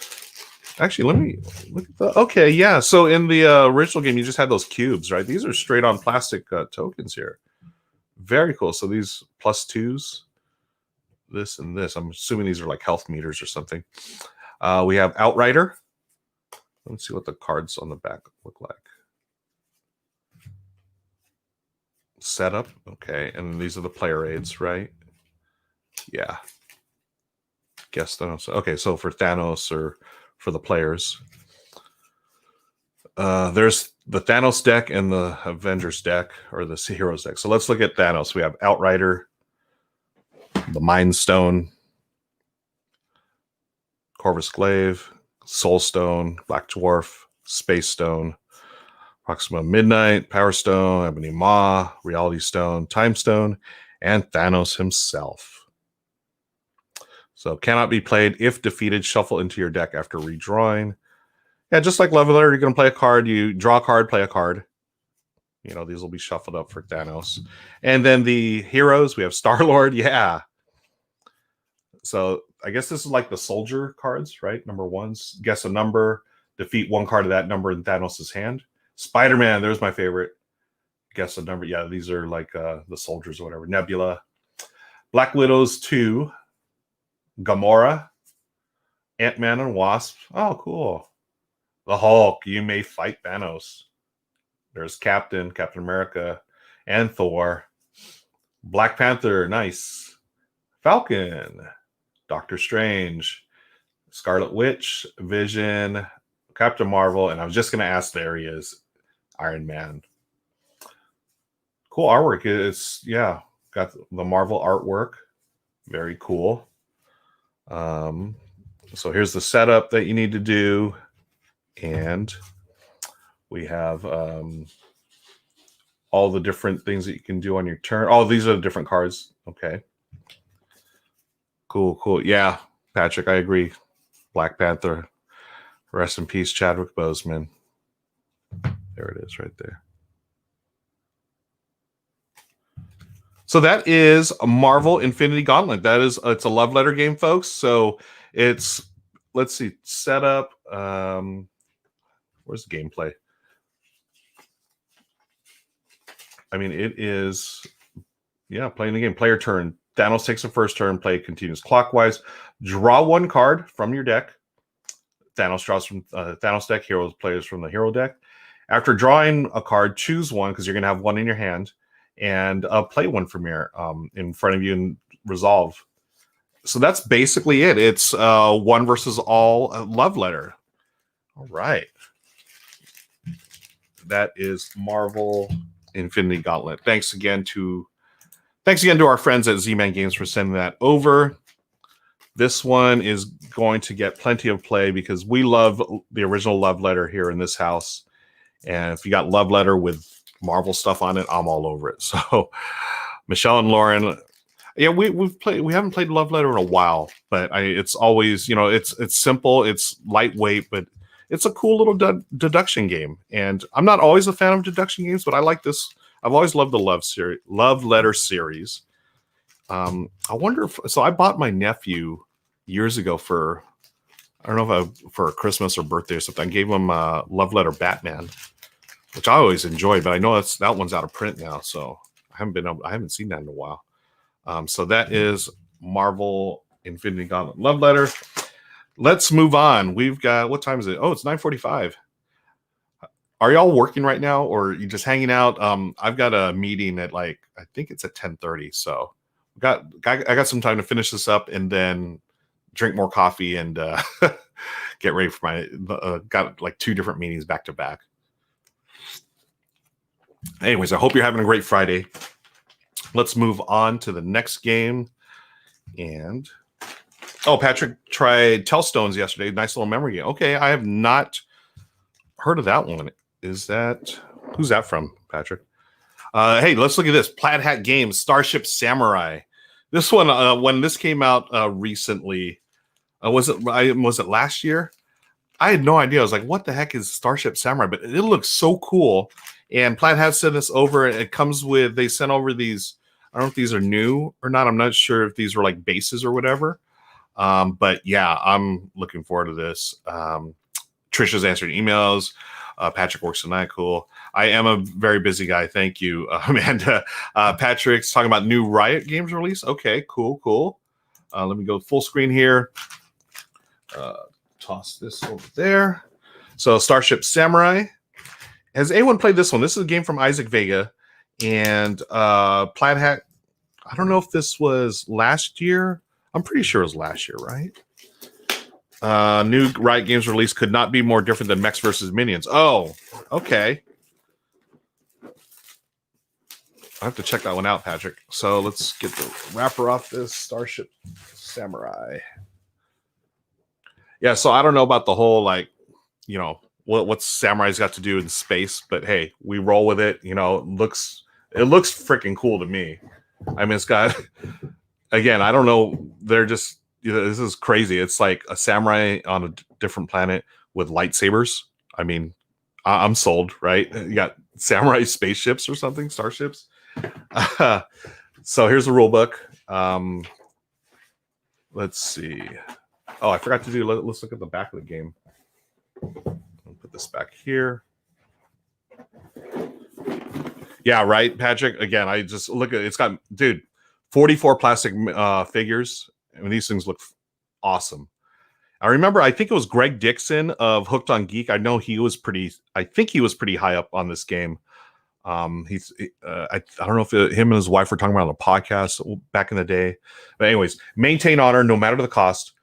Actually, let me look at the. Okay, yeah. So in the original game, you just had those cubes, right? These are straight on plastic tokens here. Very cool. So these +2s, this and this. I'm assuming these are like health meters or something. We have Outrider. Let's see what the cards on the back look like. Setup. Okay, and these are the player aids, right? Yeah. Guess Thanos. Okay, so for Thanos or for the players. There's the Thanos deck and the Avengers deck, or the Heroes deck. So let's look at Thanos. We have Outrider, the Mind Stone, Corvus Glaive, Soul Stone, Black Dwarf, Space Stone, Proxima Midnight, Power Stone, Ebony Maw, Reality Stone, Time Stone, and Thanos himself. So cannot be played. If defeated, shuffle into your deck after redrawing. Yeah, just like Love Letter, you're going to play a card. You draw a card, play a card. These will be shuffled up for Thanos. And then the heroes, we have Star-Lord. Yeah. So I guess this is like the soldier cards, right? Number 1s. Guess a number. Defeat 1 card of that number in Thanos' hand. Spider-Man, there's my favorite. Guess a number. Yeah, these are like the soldiers or whatever. Nebula. Black Widows 2. Gamora, Ant-Man and Wasp. Oh, cool. The Hulk. You may fight Thanos. There's Captain America, and Thor. Black Panther. Nice. Falcon. Doctor Strange. Scarlet Witch, Vision, Captain Marvel, and I was just going to ask, there he is, Iron Man. Cool artwork. It's, yeah, got the Marvel artwork. Very cool. So here's the setup that you need to do. And we have all the different things that you can do on your turn. Oh, these are the different cards. Okay. Cool, cool. Yeah, Patrick, I agree. Black Panther. Rest in peace, Chadwick Boseman. There it is right there. So that is a Marvel Infinity Gauntlet. It's a love letter game, folks. So it's, let's see, setup. Where's the gameplay? I mean, it is, yeah, playing the game. Player turn. Thanos takes the first turn. Play continues clockwise. Draw one card from your deck. Thanos draws from Thanos deck. Heroes players from the hero deck. After drawing a card, choose one because you're going to have one in your hand, and play one from your in front of you and resolve. So that's basically it. It's one versus all love letter. All right. That is Marvel Infinity Gauntlet. Thanks again to our friends at Z-Man Games for sending that over. This one is going to get plenty of play because we love the original love letter here in this house. And if you got love letter with Marvel stuff on it, I'm all over it. So Michelle and Lauren, yeah, we haven't played love letter in a while, but it's always, you know, it's simple, it's lightweight, but it's a cool little deduction game. And I'm not always a fan of deduction games, but I like this. I've always loved the love letter series. I wonder if, so I bought my nephew years ago for, I don't know if for Christmas or birthday or something. I gave him Love Letter Batman, which I always enjoyed, but I know that one's out of print now, so I haven't seen that in a while. So that is Marvel Infinity Gauntlet Love Letter. Let's move on. We've got, what time is it? Oh, it's 9:45. Are y'all working right now, or are you just hanging out? I've got a meeting at I think it's at 10:30. So I got some time to finish this up and then drink more coffee and get ready for my, got like 2 different meetings back to back. Anyways, I hope you're having a great Friday. Let's move on to the next game. And, oh, Patrick tried Tellstones yesterday. Nice little memory game. Okay, I have not heard of that one. Who's that from, Patrick? Hey, let's look at this. Plaid Hat Games, Starship Samurai. This one, when this came out recently, was it last year? I had no idea. I was like, what the heck is Starship Samurai? But it looks so cool. And Plaid Hat sent this over. It comes with, they sent over these, I don't know if these are new or not. I'm not sure if these were like bases or whatever. But yeah, I'm looking forward to this. Trisha's answering emails. Patrick works tonight. Cool. I am a very busy guy. Thank you, Amanda. Patrick's talking about new Riot Games release. Okay, cool. Let me go full screen here. Toss this over there. So Starship Samurai. Has anyone played this one? This is a game from Isaac Vega. And Plaid Hat, I don't know if this was last year. I'm pretty sure it was last year, right? New Riot Games release could not be more different than Mechs versus Minions. Oh, okay. I have to check that one out, Patrick. So let's get the wrapper off this Starship Samurai. Yeah, so I don't know about the whole, what Samurai's got to do in space, but hey, we roll with it. You know, it looks freaking cool to me. I mean, it's got, again, I don't know. They're just, this is crazy. It's like a samurai on a different planet with lightsabers. I mean, I'm sold, right? You got samurai spaceships or something, starships. So here's the rule book. Let's see. Oh, I forgot to do, let's look at the back of the game. I'll put this back here. Yeah, right, Patrick. Again, I just look at, it's got, dude, 44 plastic figures. I mean, these things look awesome. I remember, I think it was Greg Dixon of Hooked on Geek. I know he was pretty high up on this game. I don't know if him and his wife were talking about it on a podcast back in the day. But anyways, maintain honor no matter the cost.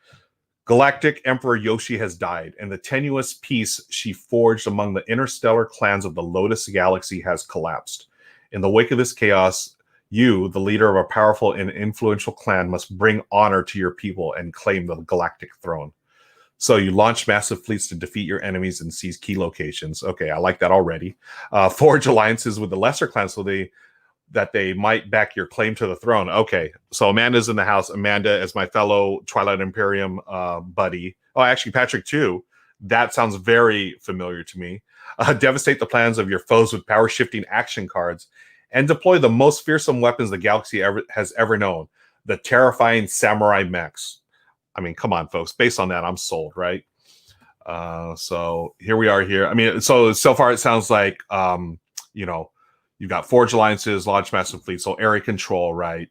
Galactic Emperor Yoshi has died, and the tenuous peace she forged among the interstellar clans of the Lotus Galaxy has collapsed. In the wake of this chaos, you, the leader of a powerful and influential clan, must bring honor to your people and claim the galactic throne. So you launch massive fleets to defeat your enemies and seize key locations. Okay, I like that already. Forge alliances with the lesser clans so that they might back your claim to the throne. Okay, so Amanda's in the house. Amanda is my fellow Twilight Imperium buddy. Oh, actually, Patrick too. That sounds very familiar to me. Devastate the plans of your foes with power-shifting action cards and deploy the most fearsome weapons the galaxy has ever known, the terrifying samurai mechs. I mean, come on, folks. Based on that, I'm sold, right? So here we are here. I mean, so far it sounds like, you've got Forge Alliances, Launch Massive Fleet, so area control, right?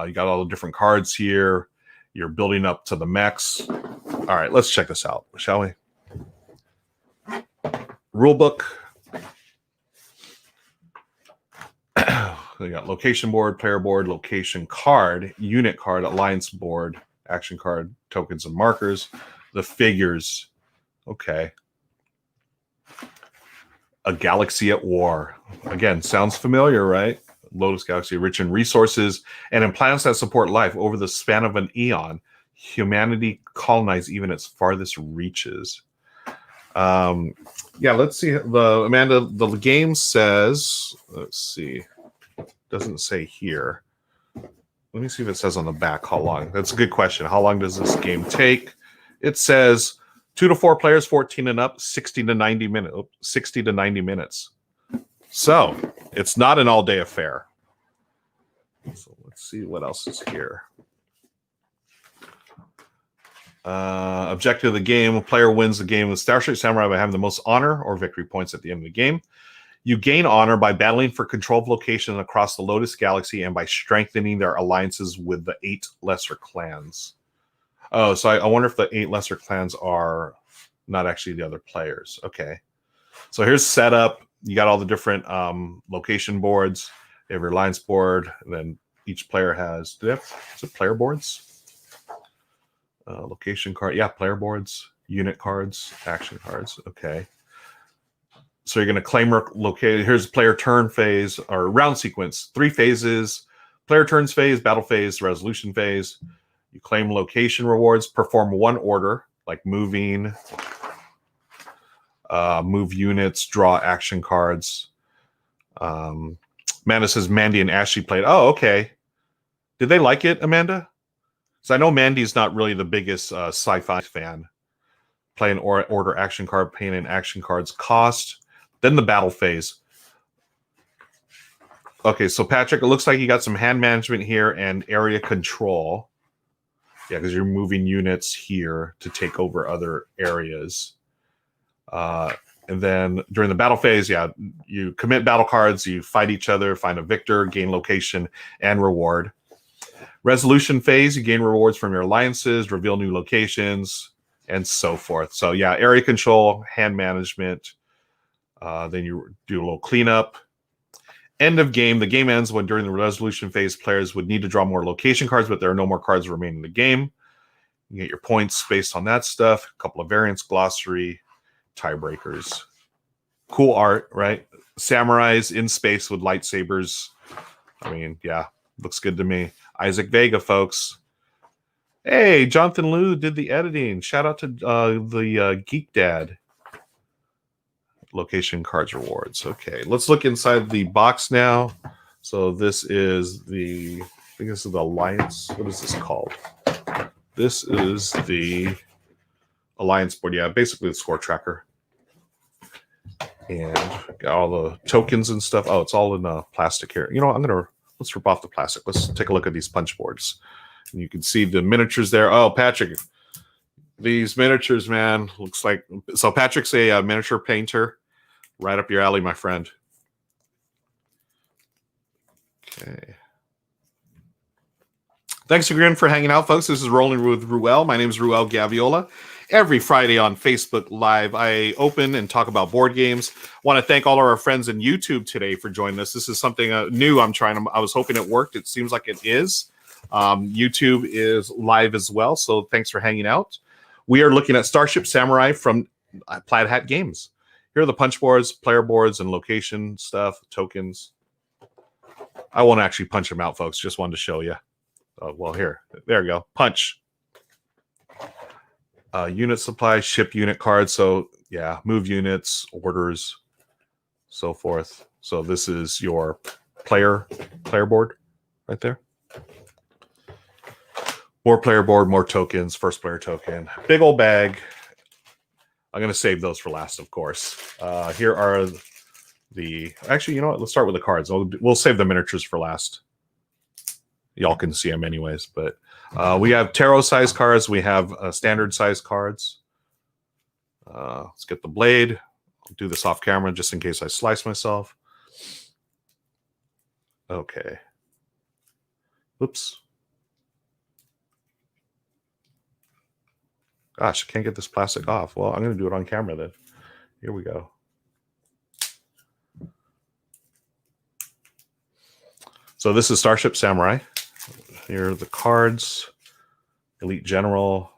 You got all the different cards here. You're building up to the mechs. All right, let's check this out, shall we? Rulebook. We got location board, player board, location card, unit card, alliance board, action card, tokens and markers, the figures. Okay. A galaxy at war. Again, sounds familiar, right? Lotus Galaxy, rich in resources and in planets that support life. Over the span of an eon, humanity colonized even its farthest reaches. Yeah, let's see. Amanda, the game says, let's see. Doesn't say here. Let me see if it says on the back how long. That's a good question. How long does this game take? It says 2 to 4 players, 14 and up, 60 to 90 minutes. 60 to 90 minutes. So it's not an all-day affair. So let's see what else is here. Objective of the game: a player wins the game with Starship Samurai by having the most honor or victory points at the end of the game. You gain honor by battling for control of locations across the Lotus Galaxy and by strengthening their alliances with the 8 lesser clans. Oh, so I wonder if the 8 lesser clans are not actually the other players. Okay. So here's setup. You got all the different location boards. You have your alliance board, and then each player has, is it player boards? Location card. Yeah, player boards, unit cards, action cards. Okay. So you're going to claim locate. Here's player turn phase or round sequence. 3 phases: player turns phase, battle phase, resolution phase. You claim location rewards. Perform 1 order, like moving, move units, draw action cards. Amanda says Mandy and Ashley played. Oh, okay. Did they like it, Amanda? Because I know Mandy's not really the biggest sci-fi fan. Play an order action card, paying in action cards cost. Then the battle phase. Okay, so Patrick, it looks like you got some hand management here and area control. Yeah, because you're moving units here to take over other areas. And then during the battle phase, yeah, you commit battle cards, you fight each other, find a victor, gain location, and reward. Resolution phase, you gain rewards from your alliances, reveal new locations, and so forth. So yeah, area control, hand management. Then you do a little cleanup. End of game. The game ends when during the resolution phase, players would need to draw more location cards, but there are no more cards remaining in the game. You get your points based on that stuff. A couple of variants, glossary, tiebreakers. Cool art, right? Samurais in space with lightsabers. I mean, yeah, looks good to me. Isaac Vega, folks. Hey, Jonathan Liu did the editing. Shout out to the Geek Dad. Location cards rewards. Okay, let's look inside the box now. So this is the, I think this is the Alliance. What is this called? This is the Alliance board. Yeah, basically the score tracker. And got all the tokens and stuff. Oh, it's all in plastic here. You know, let's rip off the plastic. Let's take a look at these punch boards. And you can see the miniatures there. Oh, Patrick, these miniatures, man, looks like, so Patrick's a miniature painter. Right up your alley, my friend. Okay. Thanks again for hanging out, folks. This is Rolling with Ruel. My name is Ruel Gaviola. Every Friday on Facebook Live, I open and talk about board games. Want to thank all of our friends in YouTube today for joining us. This is something new I'm trying. I was hoping it worked. It seems like it is. YouTube is live as well, so thanks for hanging out. we are looking at Starship Samurai from Plaid Hat Games. Here are the punch boards, player boards, and location stuff, tokens. I won't actually punch them out, folks. Just wanted to show you. Well, here. There we go. Punch. Unit supply, ship unit cards. So, yeah, move units, orders, so forth. So this is your player board right there. More player board, more tokens, first player token. Big old bag. I'm going to save those for last, of course. Here are the... Actually, you know what? Let's start with the cards. We'll save the miniatures for last. Y'all can see them anyways. But we have tarot-size cards. We have standard-size cards. Let's get the blade. I'll do this off camera just in case I slice myself. Okay. Oops. Gosh, I can't get this plastic off. Well, I'm going to do it on camera then. Here we go. So this is Starship Samurai. Here are the cards. Elite General.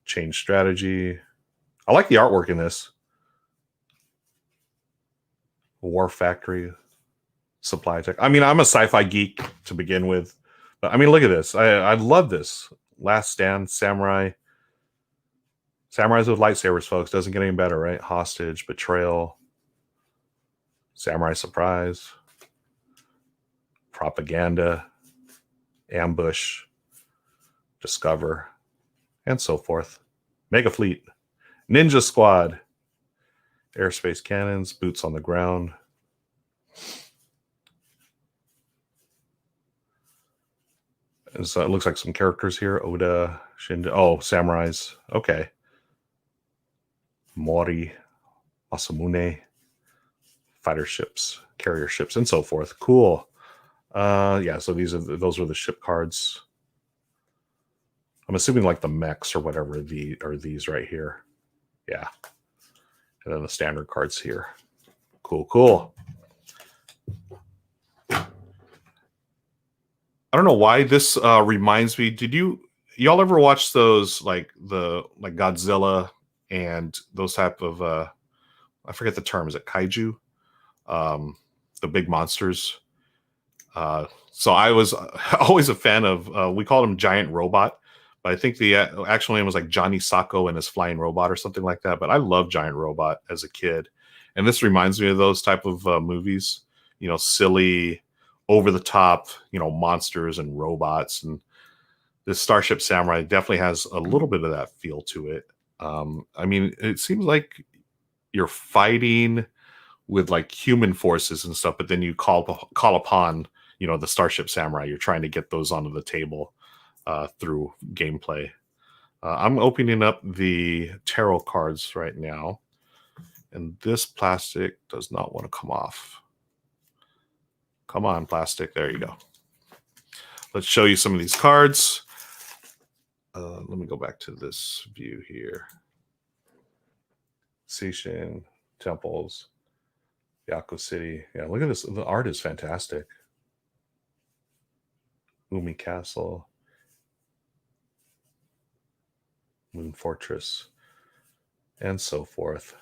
Change Strategy. I like the artwork in this. War Factory. Supply Tech. I mean, I'm a sci-fi geek to begin with. But I mean, look at this. I love this. Last Stand, Samurai. Samurais with lightsabers, folks. Doesn't get any better, right? Hostage, Betrayal. Samurai Surprise. Propaganda. Ambush. Discover. And so forth. Mega Fleet. Ninja Squad. Airspace Cannons. Boots on the Ground. And so it looks like some characters here. Oda, Shinda. Oh, samurais. Okay. Mori, Masamune, fighter ships, carrier ships, and so forth. Cool. Yeah, so those were the ship cards. I'm assuming like the mechs or whatever are these right here. Yeah. And then the standard cards here. Cool, cool. I don't know why this reminds me. Did y'all ever watch those like Godzilla and those type of I forget the term, is it kaiju? The big monsters. So I was always a fan of we called him Giant Robot, but I think the actual name was like Johnny Sacco and his Flying Robot or something like that. But I loved Giant Robot as a kid. And this reminds me of those type of movies, you know, silly, over the top, you know, monsters and robots. And this Starship Samurai definitely has a little bit of that feel to it. I mean, it seems like you're fighting with like human forces and stuff, but then you call upon, you know, the Starship Samurai. You're trying to get those onto the table through gameplay. I'm opening up the tarot cards right now, and this plastic does not want to come off. Come on, plastic. There you go. Let's show you some of these cards. Let me go back to this view here. Seishin, Temples, Yaku City. Yeah, look at this. The art is fantastic. Umi Castle. Moon Fortress. And so forth.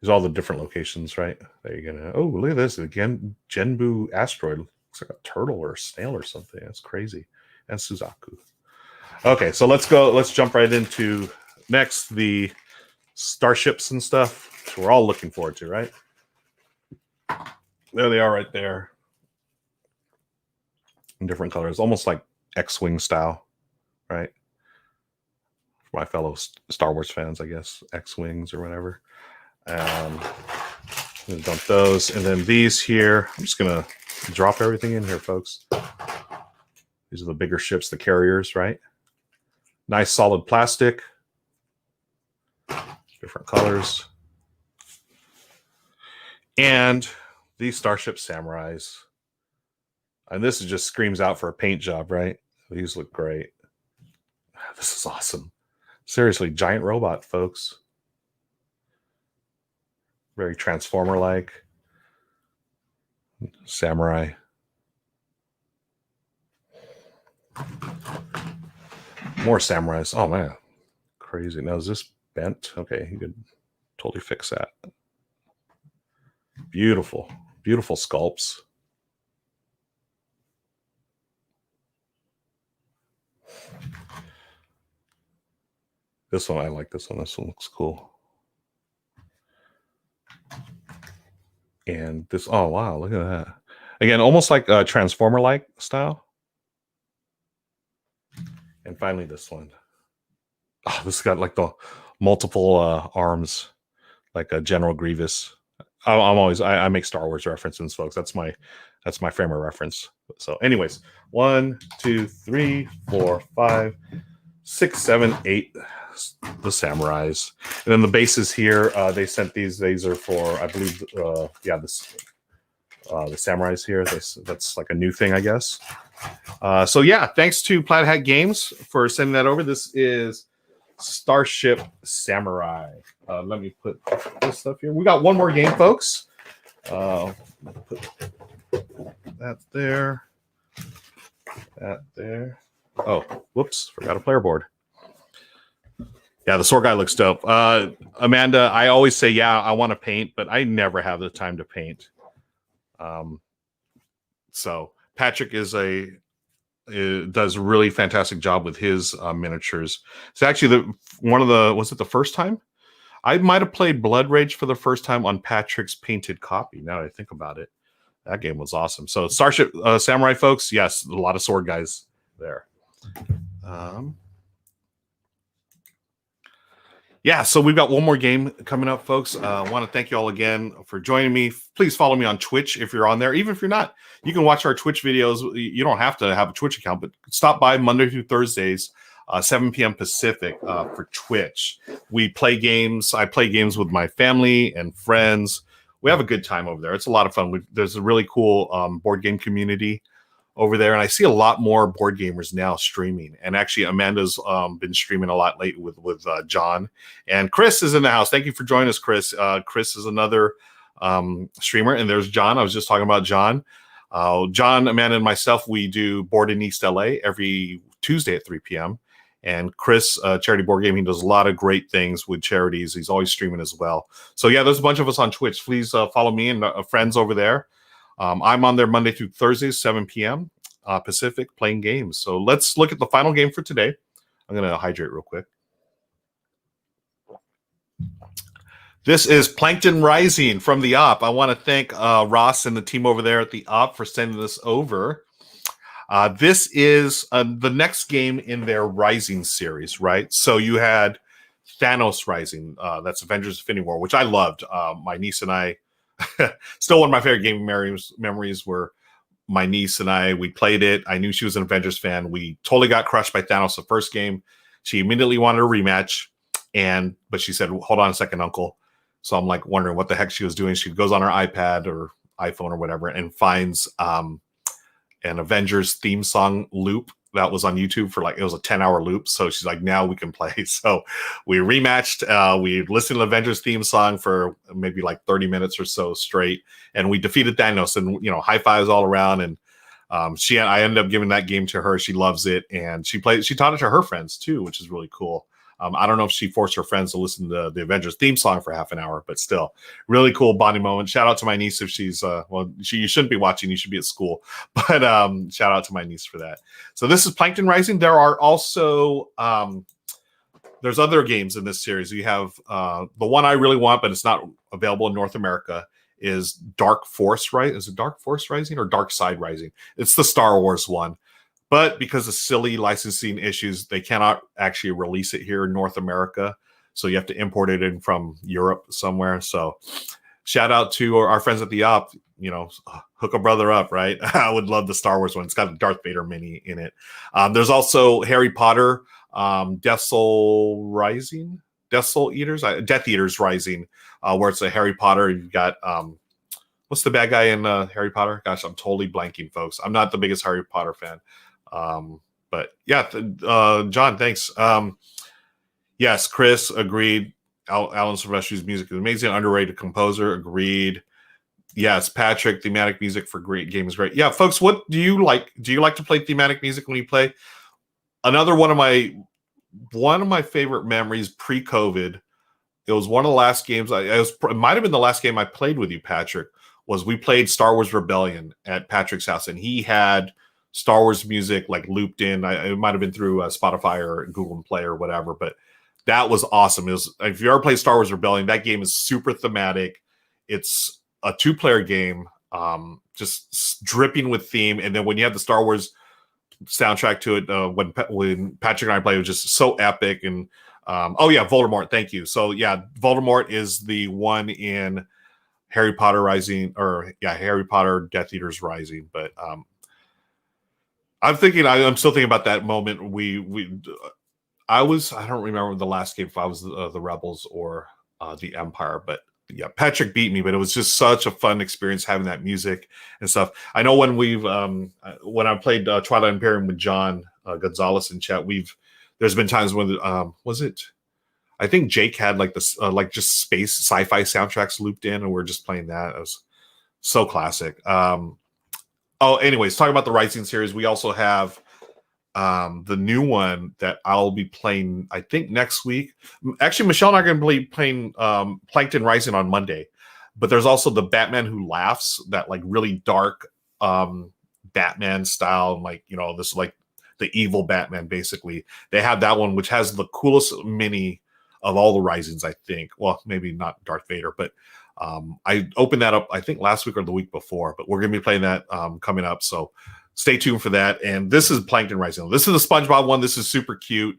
There's all the different locations, right? There you're gonna. Oh, look at this again. Genbu asteroid looks like a turtle or a snail or something. That's crazy. And Suzaku. Okay, so let's go. Let's jump right into next the starships and stuff. Which we're all looking forward to, right? There they are, right there, in different colors, almost like X-wing style, right? For my fellow Star Wars fans, I guess X-wings or whatever. I'm gonna dump those, and then these here. I'm just gonna drop everything in here, folks. These are the bigger ships, the carriers, right? Nice solid plastic, different colors, and these Starship Samurais. And this just screams out for a paint job, right? These look great. This is awesome. Seriously, giant robot, folks. Very Transformer-like. Samurai. More samurais. Oh man, crazy. Now is this bent? Okay, you could totally fix that. Beautiful, beautiful sculpts. This one, I like this one. This one looks cool. And this, oh wow, look at that. Again, almost like a Transformer-like style. And finally, this one. Oh, this has got like the multiple arms, like a General Grievous. I make Star Wars references, folks. That's my frame of reference. So, anyways, 1, 2, 3, 4, 5, 6, 7, 8. The samurais, and then the bases here. They sent these. These are for, I believe, the samurais here. That's like a new thing, I guess. So yeah, thanks to Plaid Hat Games for sending that over. This is Starship Samurai. Let me put this stuff here. We got one more game, folks. Put that there. That there. Oh, whoops! Forgot a player board. Yeah, the sword guy looks dope. Amanda, I always say, yeah, I want to paint, but I never have the time to paint. So Patrick does a really fantastic job with his miniatures. It's actually was it the first time? I might have played Blood Rage for the first time on Patrick's painted copy. Now that I think about it, that game was awesome. So Starship Samurai, folks, yes, a lot of sword guys there. Yeah, so we've got one more game coming up, folks. I want to thank you all again for joining me. Please follow me on Twitch if you're on there. Even if you're not, you can watch our Twitch videos. You don't have to have a Twitch account, but stop by Monday through Thursdays, 7 p.m. Pacific for Twitch. We play games. I play games with my family and friends. We have a good time over there. It's a lot of fun. There's a really cool board game community over there, and I see a lot more board gamers now streaming. And actually, Amanda's been streaming a lot lately with John, and Chris is in the house. Thank you for joining us, Chris. Chris is another streamer, and there's John. I was just talking about John. John, Amanda, and myself, we do Board in East LA every Tuesday at 3 p.m. And Chris, Charity Board Gaming, does a lot of great things with charities. He's always streaming as well. So yeah, there's a bunch of us on Twitch. Please follow me and friends over there. I'm on there Monday through Thursdays, 7 p.m. Pacific, playing games. So let's look at the final game for today. I'm going to hydrate real quick. This is Plankton Rising from the Op. I want to thank Ross and the team over there at the Op for sending this over. This is the next game in their Rising series, right? So you had Thanos Rising. That's Avengers Infinity War, which I loved. My niece and I, still one of my favorite gaming memories were my niece and I, we played it. I knew she was an Avengers fan. We totally got crushed by Thanos the first game. She immediately wanted a rematch, but she said, hold on a second, Uncle. So I'm like wondering what the heck she was doing. She goes on her iPad or iPhone or whatever and finds an Avengers theme song loop that was on YouTube for it was a 10-hour loop. So she's like, now we can play. So we rematched. We listened to the Avengers theme song for maybe 30 minutes or so straight. And we defeated Thanos, and, high fives all around. And I ended up giving that game to her. She loves it. And she taught it to her friends too, which is really cool. I don't know if she forced her friends to listen to the Avengers theme song for half an hour, but still really cool bonding moment. Shout out to my niece if she's, you shouldn't be watching, you should be at school, but shout out to my niece for that. So this is Plankton Rising. There are also, there's other games in this series. You have the one I really want, but it's not available in North America, is Dark Force, right? Is it Dark Force Rising or Dark Side Rising? It's the Star Wars one. But because of silly licensing issues, they cannot actually release it here in North America. So you have to import it in from Europe somewhere. So shout out to our friends at the Op, hook a brother up, right? I would love the Star Wars one. It's got a Darth Vader mini in it. There's also Harry Potter, Death Eaters Rising, where it's a Harry Potter. You've got, what's the bad guy in Harry Potter? Gosh, I'm totally blanking, folks. I'm not the biggest Harry Potter fan. But yeah, John, thanks. Yes, Chris agreed. Alan Silvestri's music is amazing. Underrated composer, agreed. Yes, Patrick, thematic music for great game is great. Yeah, folks, what do you like? Do you like to play thematic music when you play? Another one of my one of my favorite memories pre-COVID. It was one of the last games. It might have been the last game I played with you, Patrick. Was we played Star Wars Rebellion at Patrick's house, and he had Star Wars music like looped in. It might have been through Spotify or Google Play or whatever, but that was awesome. It was, if you ever played Star Wars Rebellion, that game is super thematic. It's a 2-player game, just dripping with theme. And then when you have the Star Wars soundtrack to it, when Patrick and I played, it was just so epic. And oh yeah, Voldemort. Thank you. So yeah, Voldemort is the one in Harry Potter Rising, or yeah, Harry Potter Death Eaters Rising. But I'm still thinking about that moment. I don't remember the last game, if I was the Rebels or the Empire, but yeah, Patrick beat me, but it was just such a fun experience having that music and stuff. I know when when I played Twilight Imperium with John Gonzalez in chat, there's been times when I think Jake had like this just space sci-fi soundtracks looped in, and we're just playing that. It was so classic. Anyways, talking about the Rising series, we also have the new one that I'll be playing, I think, next week. Actually, Michelle and I are going to be playing Plankton Rising on Monday. But there's also the Batman Who Laughs, that like really dark Batman style, like, you know, this like the evil Batman, basically. They have that one, which has the coolest mini of all the Risings, I think. Well, maybe not Darth Vader, but I opened that up, I think, last week or the week before. But we're going to be playing that coming up, so stay tuned for that. And this is Plankton Rising. This is the SpongeBob one. This is super cute.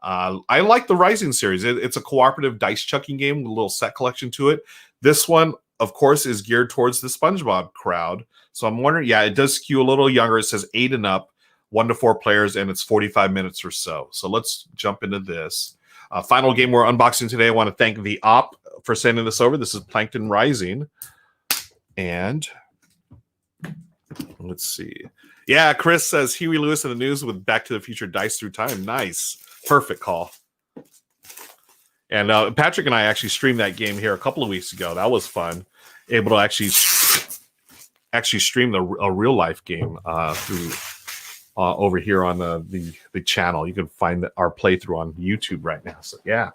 I like the Rising series. It's a cooperative dice chucking game with a little set collection to it. This one, of course, is geared towards the SpongeBob crowd. So I'm wondering, yeah, it does skew a little younger. It says 8 and up, 1 to 4 players, and it's 45 minutes or so. So let's jump into this. Final game we're unboxing today. I want to thank the Op for sending this over. This is Plankton Rising. And let's see. Yeah, Chris says Huey Lewis in the news with Back to the Future Dice Through Time. Nice. Perfect call. And Patrick and I actually streamed that game here a couple of weeks ago. That was fun. Able to actually stream a real life game through over here on the channel. You can find our playthrough on YouTube right now. So yeah.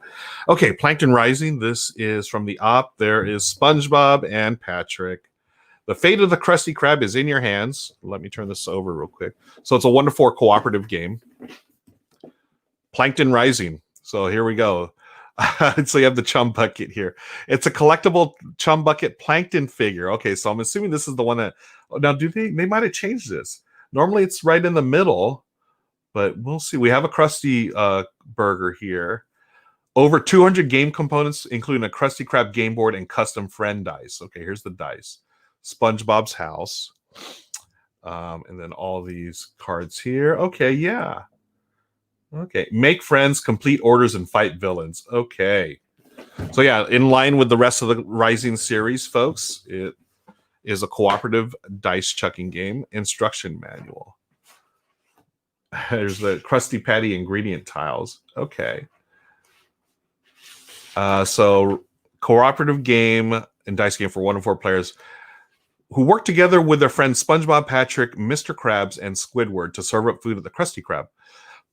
Okay, Plankton Rising. This is from the Op. There is SpongeBob and Patrick. The fate of the Krusty Krab is in your hands. Let me turn this over real quick. So it's a 1 to 4 cooperative game. Plankton Rising. So here we go. So you have the Chum Bucket here. It's a collectible Chum Bucket Plankton figure. Okay, so I'm assuming this is the one that... Now, they might have changed this. Normally it's right in the middle, but we'll see. We have a Krusty burger here. Over 200 game components, including a Krusty Krab game board and custom friend dice. Okay, here's the dice. SpongeBob's house. And then all these cards here. Okay, yeah. Okay. Make friends, complete orders, and fight villains. Okay. So yeah, in line with the rest of the Rising series, folks, it is a cooperative dice chucking game. Instruction manual. There's the Krusty Patty ingredient tiles. Okay. So cooperative game and dice game for 1 to 4 players who work together with their friends SpongeBob, Patrick, Mr. Krabs, and Squidward to serve up food at the Krusty Krab.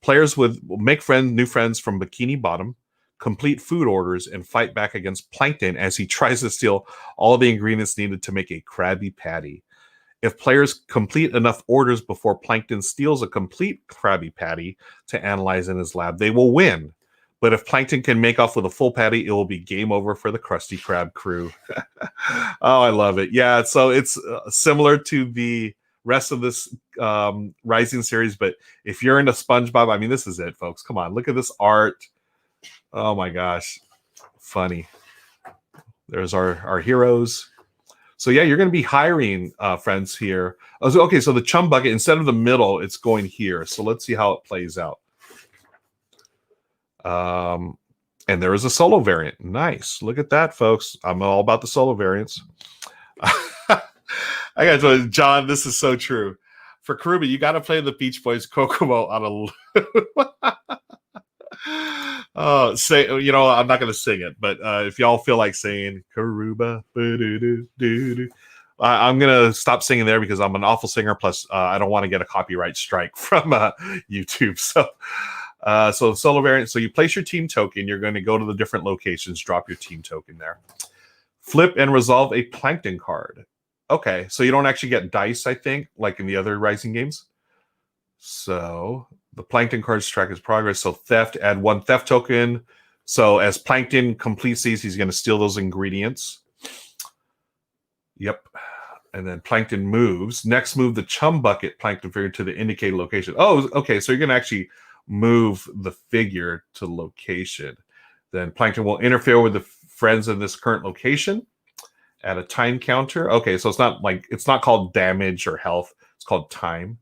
Players will make new friends from Bikini Bottom, complete food orders, and fight back against Plankton as he tries to steal all the ingredients needed to make a Krabby Patty. If players complete enough orders before Plankton steals a complete Krabby Patty to analyze in his lab, they will win. But if Plankton can make off with a full patty, it will be game over for the Krusty Krab crew. Oh, I love it. Yeah, so it's similar to the rest of this Rising series, but if you're into SpongeBob, I mean, this is it, folks. Come on, look at this art. Oh my gosh, funny. There's our heroes. So yeah, you're going to be hiring friends here. Okay, so the Chum Bucket, instead of the middle, it's going here. So let's see how it plays out. And there is a solo variant. Nice. Look at that, folks. I'm all about the solo variants. I got to tell you, John, this is so true. For Karuba, you got to play the Beach Boys Kokomo on a... say, you know, I'm not going to sing it, but if y'all feel like saying Karuba, I'm going to stop singing there because I'm an awful singer. Plus, I don't want to get a copyright strike from YouTube. So So the solo variant. So you place your team token. You're going to go to the different locations, drop your team token there. Flip and resolve a Plankton card. Okay, so you don't actually get dice, I think, like in the other Rising games. So the Plankton cards track his progress. So theft, add 1 theft token. So as Plankton completes these, he's going to steal those ingredients. Yep. And then Plankton moves. Next, move the chum bucket Plankton figure to the indicated location. Oh, okay. So you're going to actually move the figure to location. Then Plankton will interfere with the friends in this current location. Add a time counter. Okay, so it's not called damage or health. It's called time.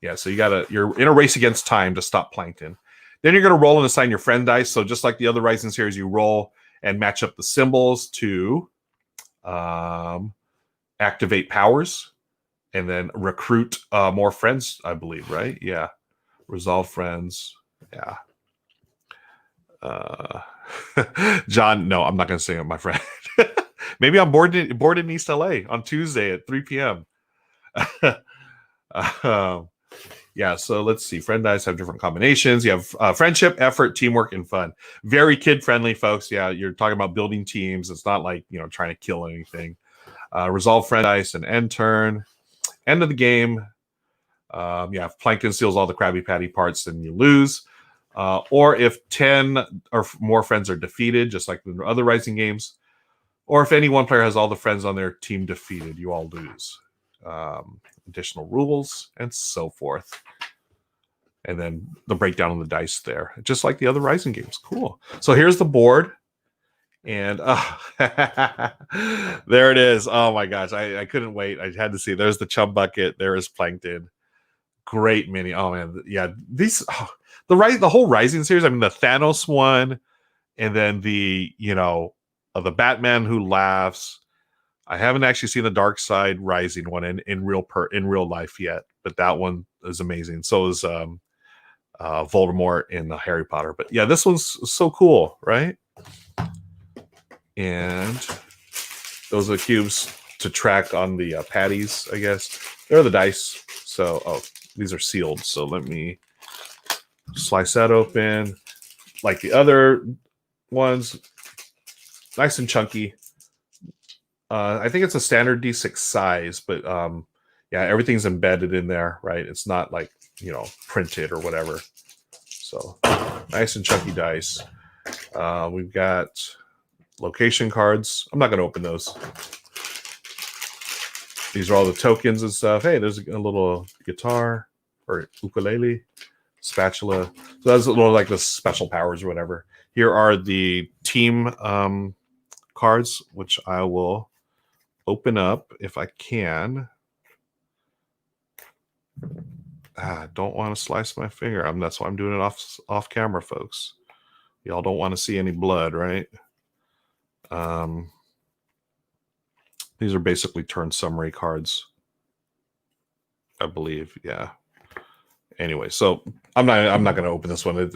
Yeah, so you're in a race against time to stop Plankton. Then you're going to roll and assign your friend dice. So just like the other Rising series, you roll and match up the symbols to activate powers and then recruit more friends, I believe, right? Yeah. Resolve friends. Yeah. John, no, I'm not going to sing it, my friend. Maybe I'm bored in East LA on Tuesday at 3 p.m. Yeah, so let's see. Friend dice have different combinations. You have friendship, effort, teamwork, and fun. Very kid-friendly, folks. Yeah, you're talking about building teams. It's not like, trying to kill anything. Resolve friend dice and end turn. End of the game. If Plankton steals all the Krabby Patty parts, then you lose. Or if 10 or more friends are defeated, just like the other Rising games. Or if any one player has all the friends on their team defeated, you all lose. Additional rules and so forth. And then the breakdown of the dice there, just like the other Rising games. Cool. So here's the board. And there it is. Oh my gosh. I couldn't wait. I had to see. There's the chum bucket. There is Plankton. Great mini. Oh man. Yeah. The whole Rising series. I mean, the Thanos one, and then the Batman Who Laughs. I haven't actually seen the Dark Side Rising one in real life yet, but that one is amazing. So is Voldemort in Harry Potter. But yeah, this one's so cool, right? And those are the cubes to track on the patties, I guess. They're the dice. So, these are sealed. So let me slice that open. Like the other ones, nice and chunky. I think it's a standard D6 size, but everything's embedded in there, right? It's not like, printed or whatever. So nice and chunky dice. We've got location cards. I'm not going to open those. These are all the tokens and stuff. Hey, there's a little guitar or ukulele, spatula. So that's a little like the special powers or whatever. Here are the team cards, which I will open up if I can. Don't want to slice my finger. That's why I'm doing it off camera, folks. Y'all don't want to see any blood, right? These are basically turn summary cards, I believe. Yeah. Anyway, so I'm not going to open this one.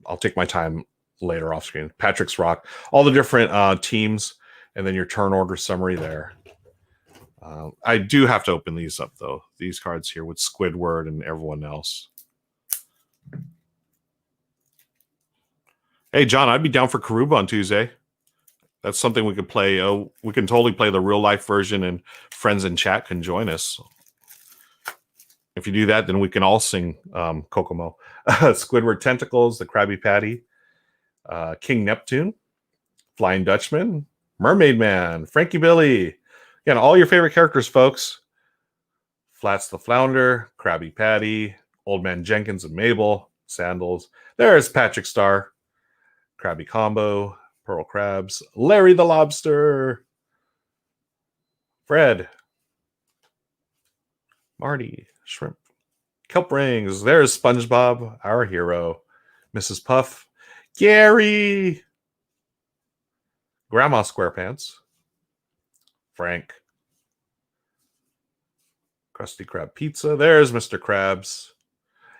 I'll take my time later off screen. Patrick's Rock, all the different teams, and then your turn order summary there. I do have to open these up, though. These cards here with Squidward and everyone else. Hey, John, I'd be down for Karuba on Tuesday. That's something we could play. We can totally play the real-life version, and friends in chat can join us. If you do that, then we can all sing Kokomo. Squidward Tentacles, the Krabby Patty, King Neptune, Flying Dutchman, Mermaid Man, Frankie Billy. Again, all your favorite characters, folks. Flats the Flounder, Krabby Patty, Old Man Jenkins and Mabel, Sandals. There's Patrick Star, Krabby Combo, Pearl Crabs, Larry the Lobster, Fred, Marty, Shrimp, Kelp Rings. There's SpongeBob, our hero, Mrs. Puff, Gary, Grandma Squarepants, Frank, Krusty Krab Pizza. There's Mr. Krabs,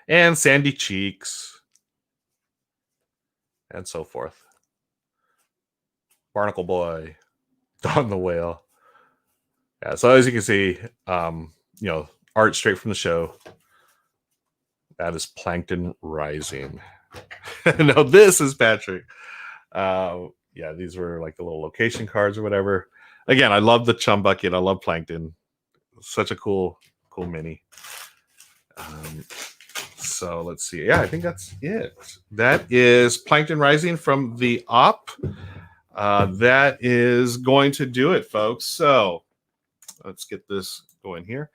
and Sandy Cheeks, and so forth. Barnacle Boy, Don the Whale. Yeah, so as you can see, art straight from the show. That is Plankton Rising. No, this is Patrick. Yeah, these were like the little location cards or whatever. Again, I love the Chum Bucket. I love Plankton. Such a cool mini. So let's see. Yeah, I think that's it. That is Plankton Rising from the op. That is going to do it, folks. So let's get this going here.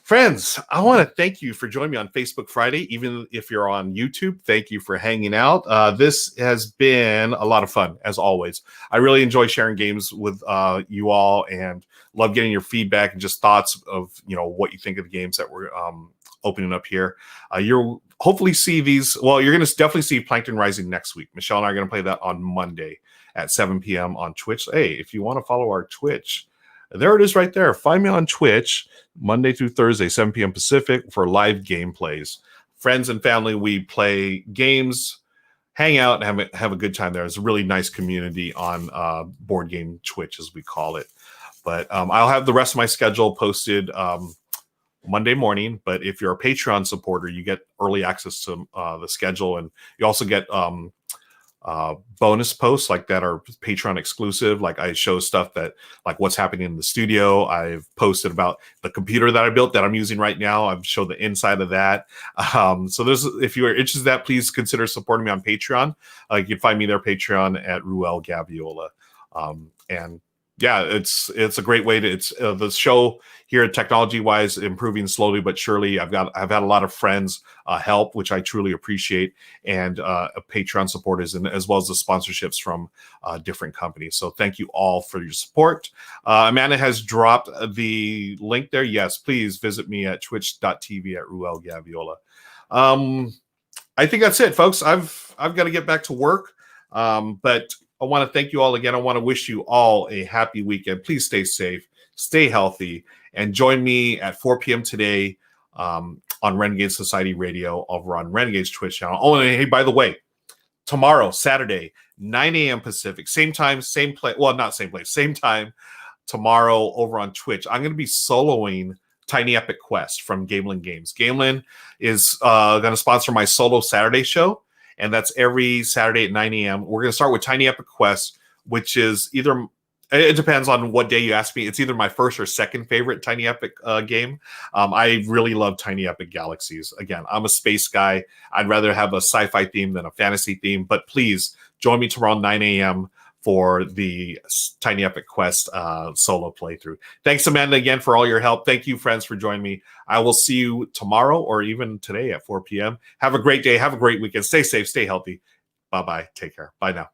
Friends, I want to thank you for joining me on Facebook Friday. Even if you're on YouTube, thank you for hanging out. This has been a lot of fun, as always. I really enjoy sharing games with you all and love getting your feedback and just thoughts of what you think of the games that we're opening up here. You'll hopefully see these. Well, you're going to definitely see Plankton Rising next week. Michelle and I are going to play that on Monday at 7 p.m. on Twitch. Hey, if you want to follow our Twitch, there it is right there. Find me on Twitch Monday through Thursday, 7 p.m. Pacific for live gameplays. Friends and family, we play games, hang out, and have a good time there. It's a really nice community on Board Game Twitch, as we call it. But I'll have the rest of my schedule posted Monday morning. But if you're a Patreon supporter, you get early access to the schedule, and you also get bonus posts like that are Patreon exclusive. Like I show stuff that like what's happening in the studio. I've posted about the computer that I built that I'm using right now. I've showed the inside of that. So there's, if you are interested in that, please consider supporting me on Patreon. You can find me there, Patreon at Ruel Gaviola. And yeah, it's a great way to, it's the show here technology wise improving slowly but surely. I've had a lot of friends help, which I truly appreciate, and Patreon supporters, and as well as the sponsorships from different companies. So thank you all for your support. Amanda has dropped the link there. Yes, please visit me at twitch.tv at Ruel Gaviola. I think that's it, folks. I've got to get back to work, but I want to thank you all again. I want to wish you all a happy weekend. Please stay safe, stay healthy, and join me at 4 p.m. today on Renegade Society Radio over on Renegade's Twitch channel. Oh, and hey, by the way, tomorrow, Saturday, 9 a.m. Pacific, same time, same place. Well, not same place, same time tomorrow over on Twitch. I'm going to be soloing Tiny Epic Quest from Gamelin Games. Gamelin is going to sponsor my solo Saturday show, and that's every Saturday at 9 a.m. We're going to start with Tiny Epic Quest, which is either, it depends on what day you ask me. It's either my first or second favorite Tiny Epic game. I really love Tiny Epic Galaxies. Again, I'm a space guy. I'd rather have a sci-fi theme than a fantasy theme, but please join me tomorrow 9 a.m. for the Tiny Epic Quest solo playthrough. Thanks, Amanda, again for all your help. Thank you, friends, for joining me. I will see you tomorrow or even today at 4 p.m. Have a great day. Have a great weekend. Stay safe. Stay healthy. Bye-bye. Take care. Bye now.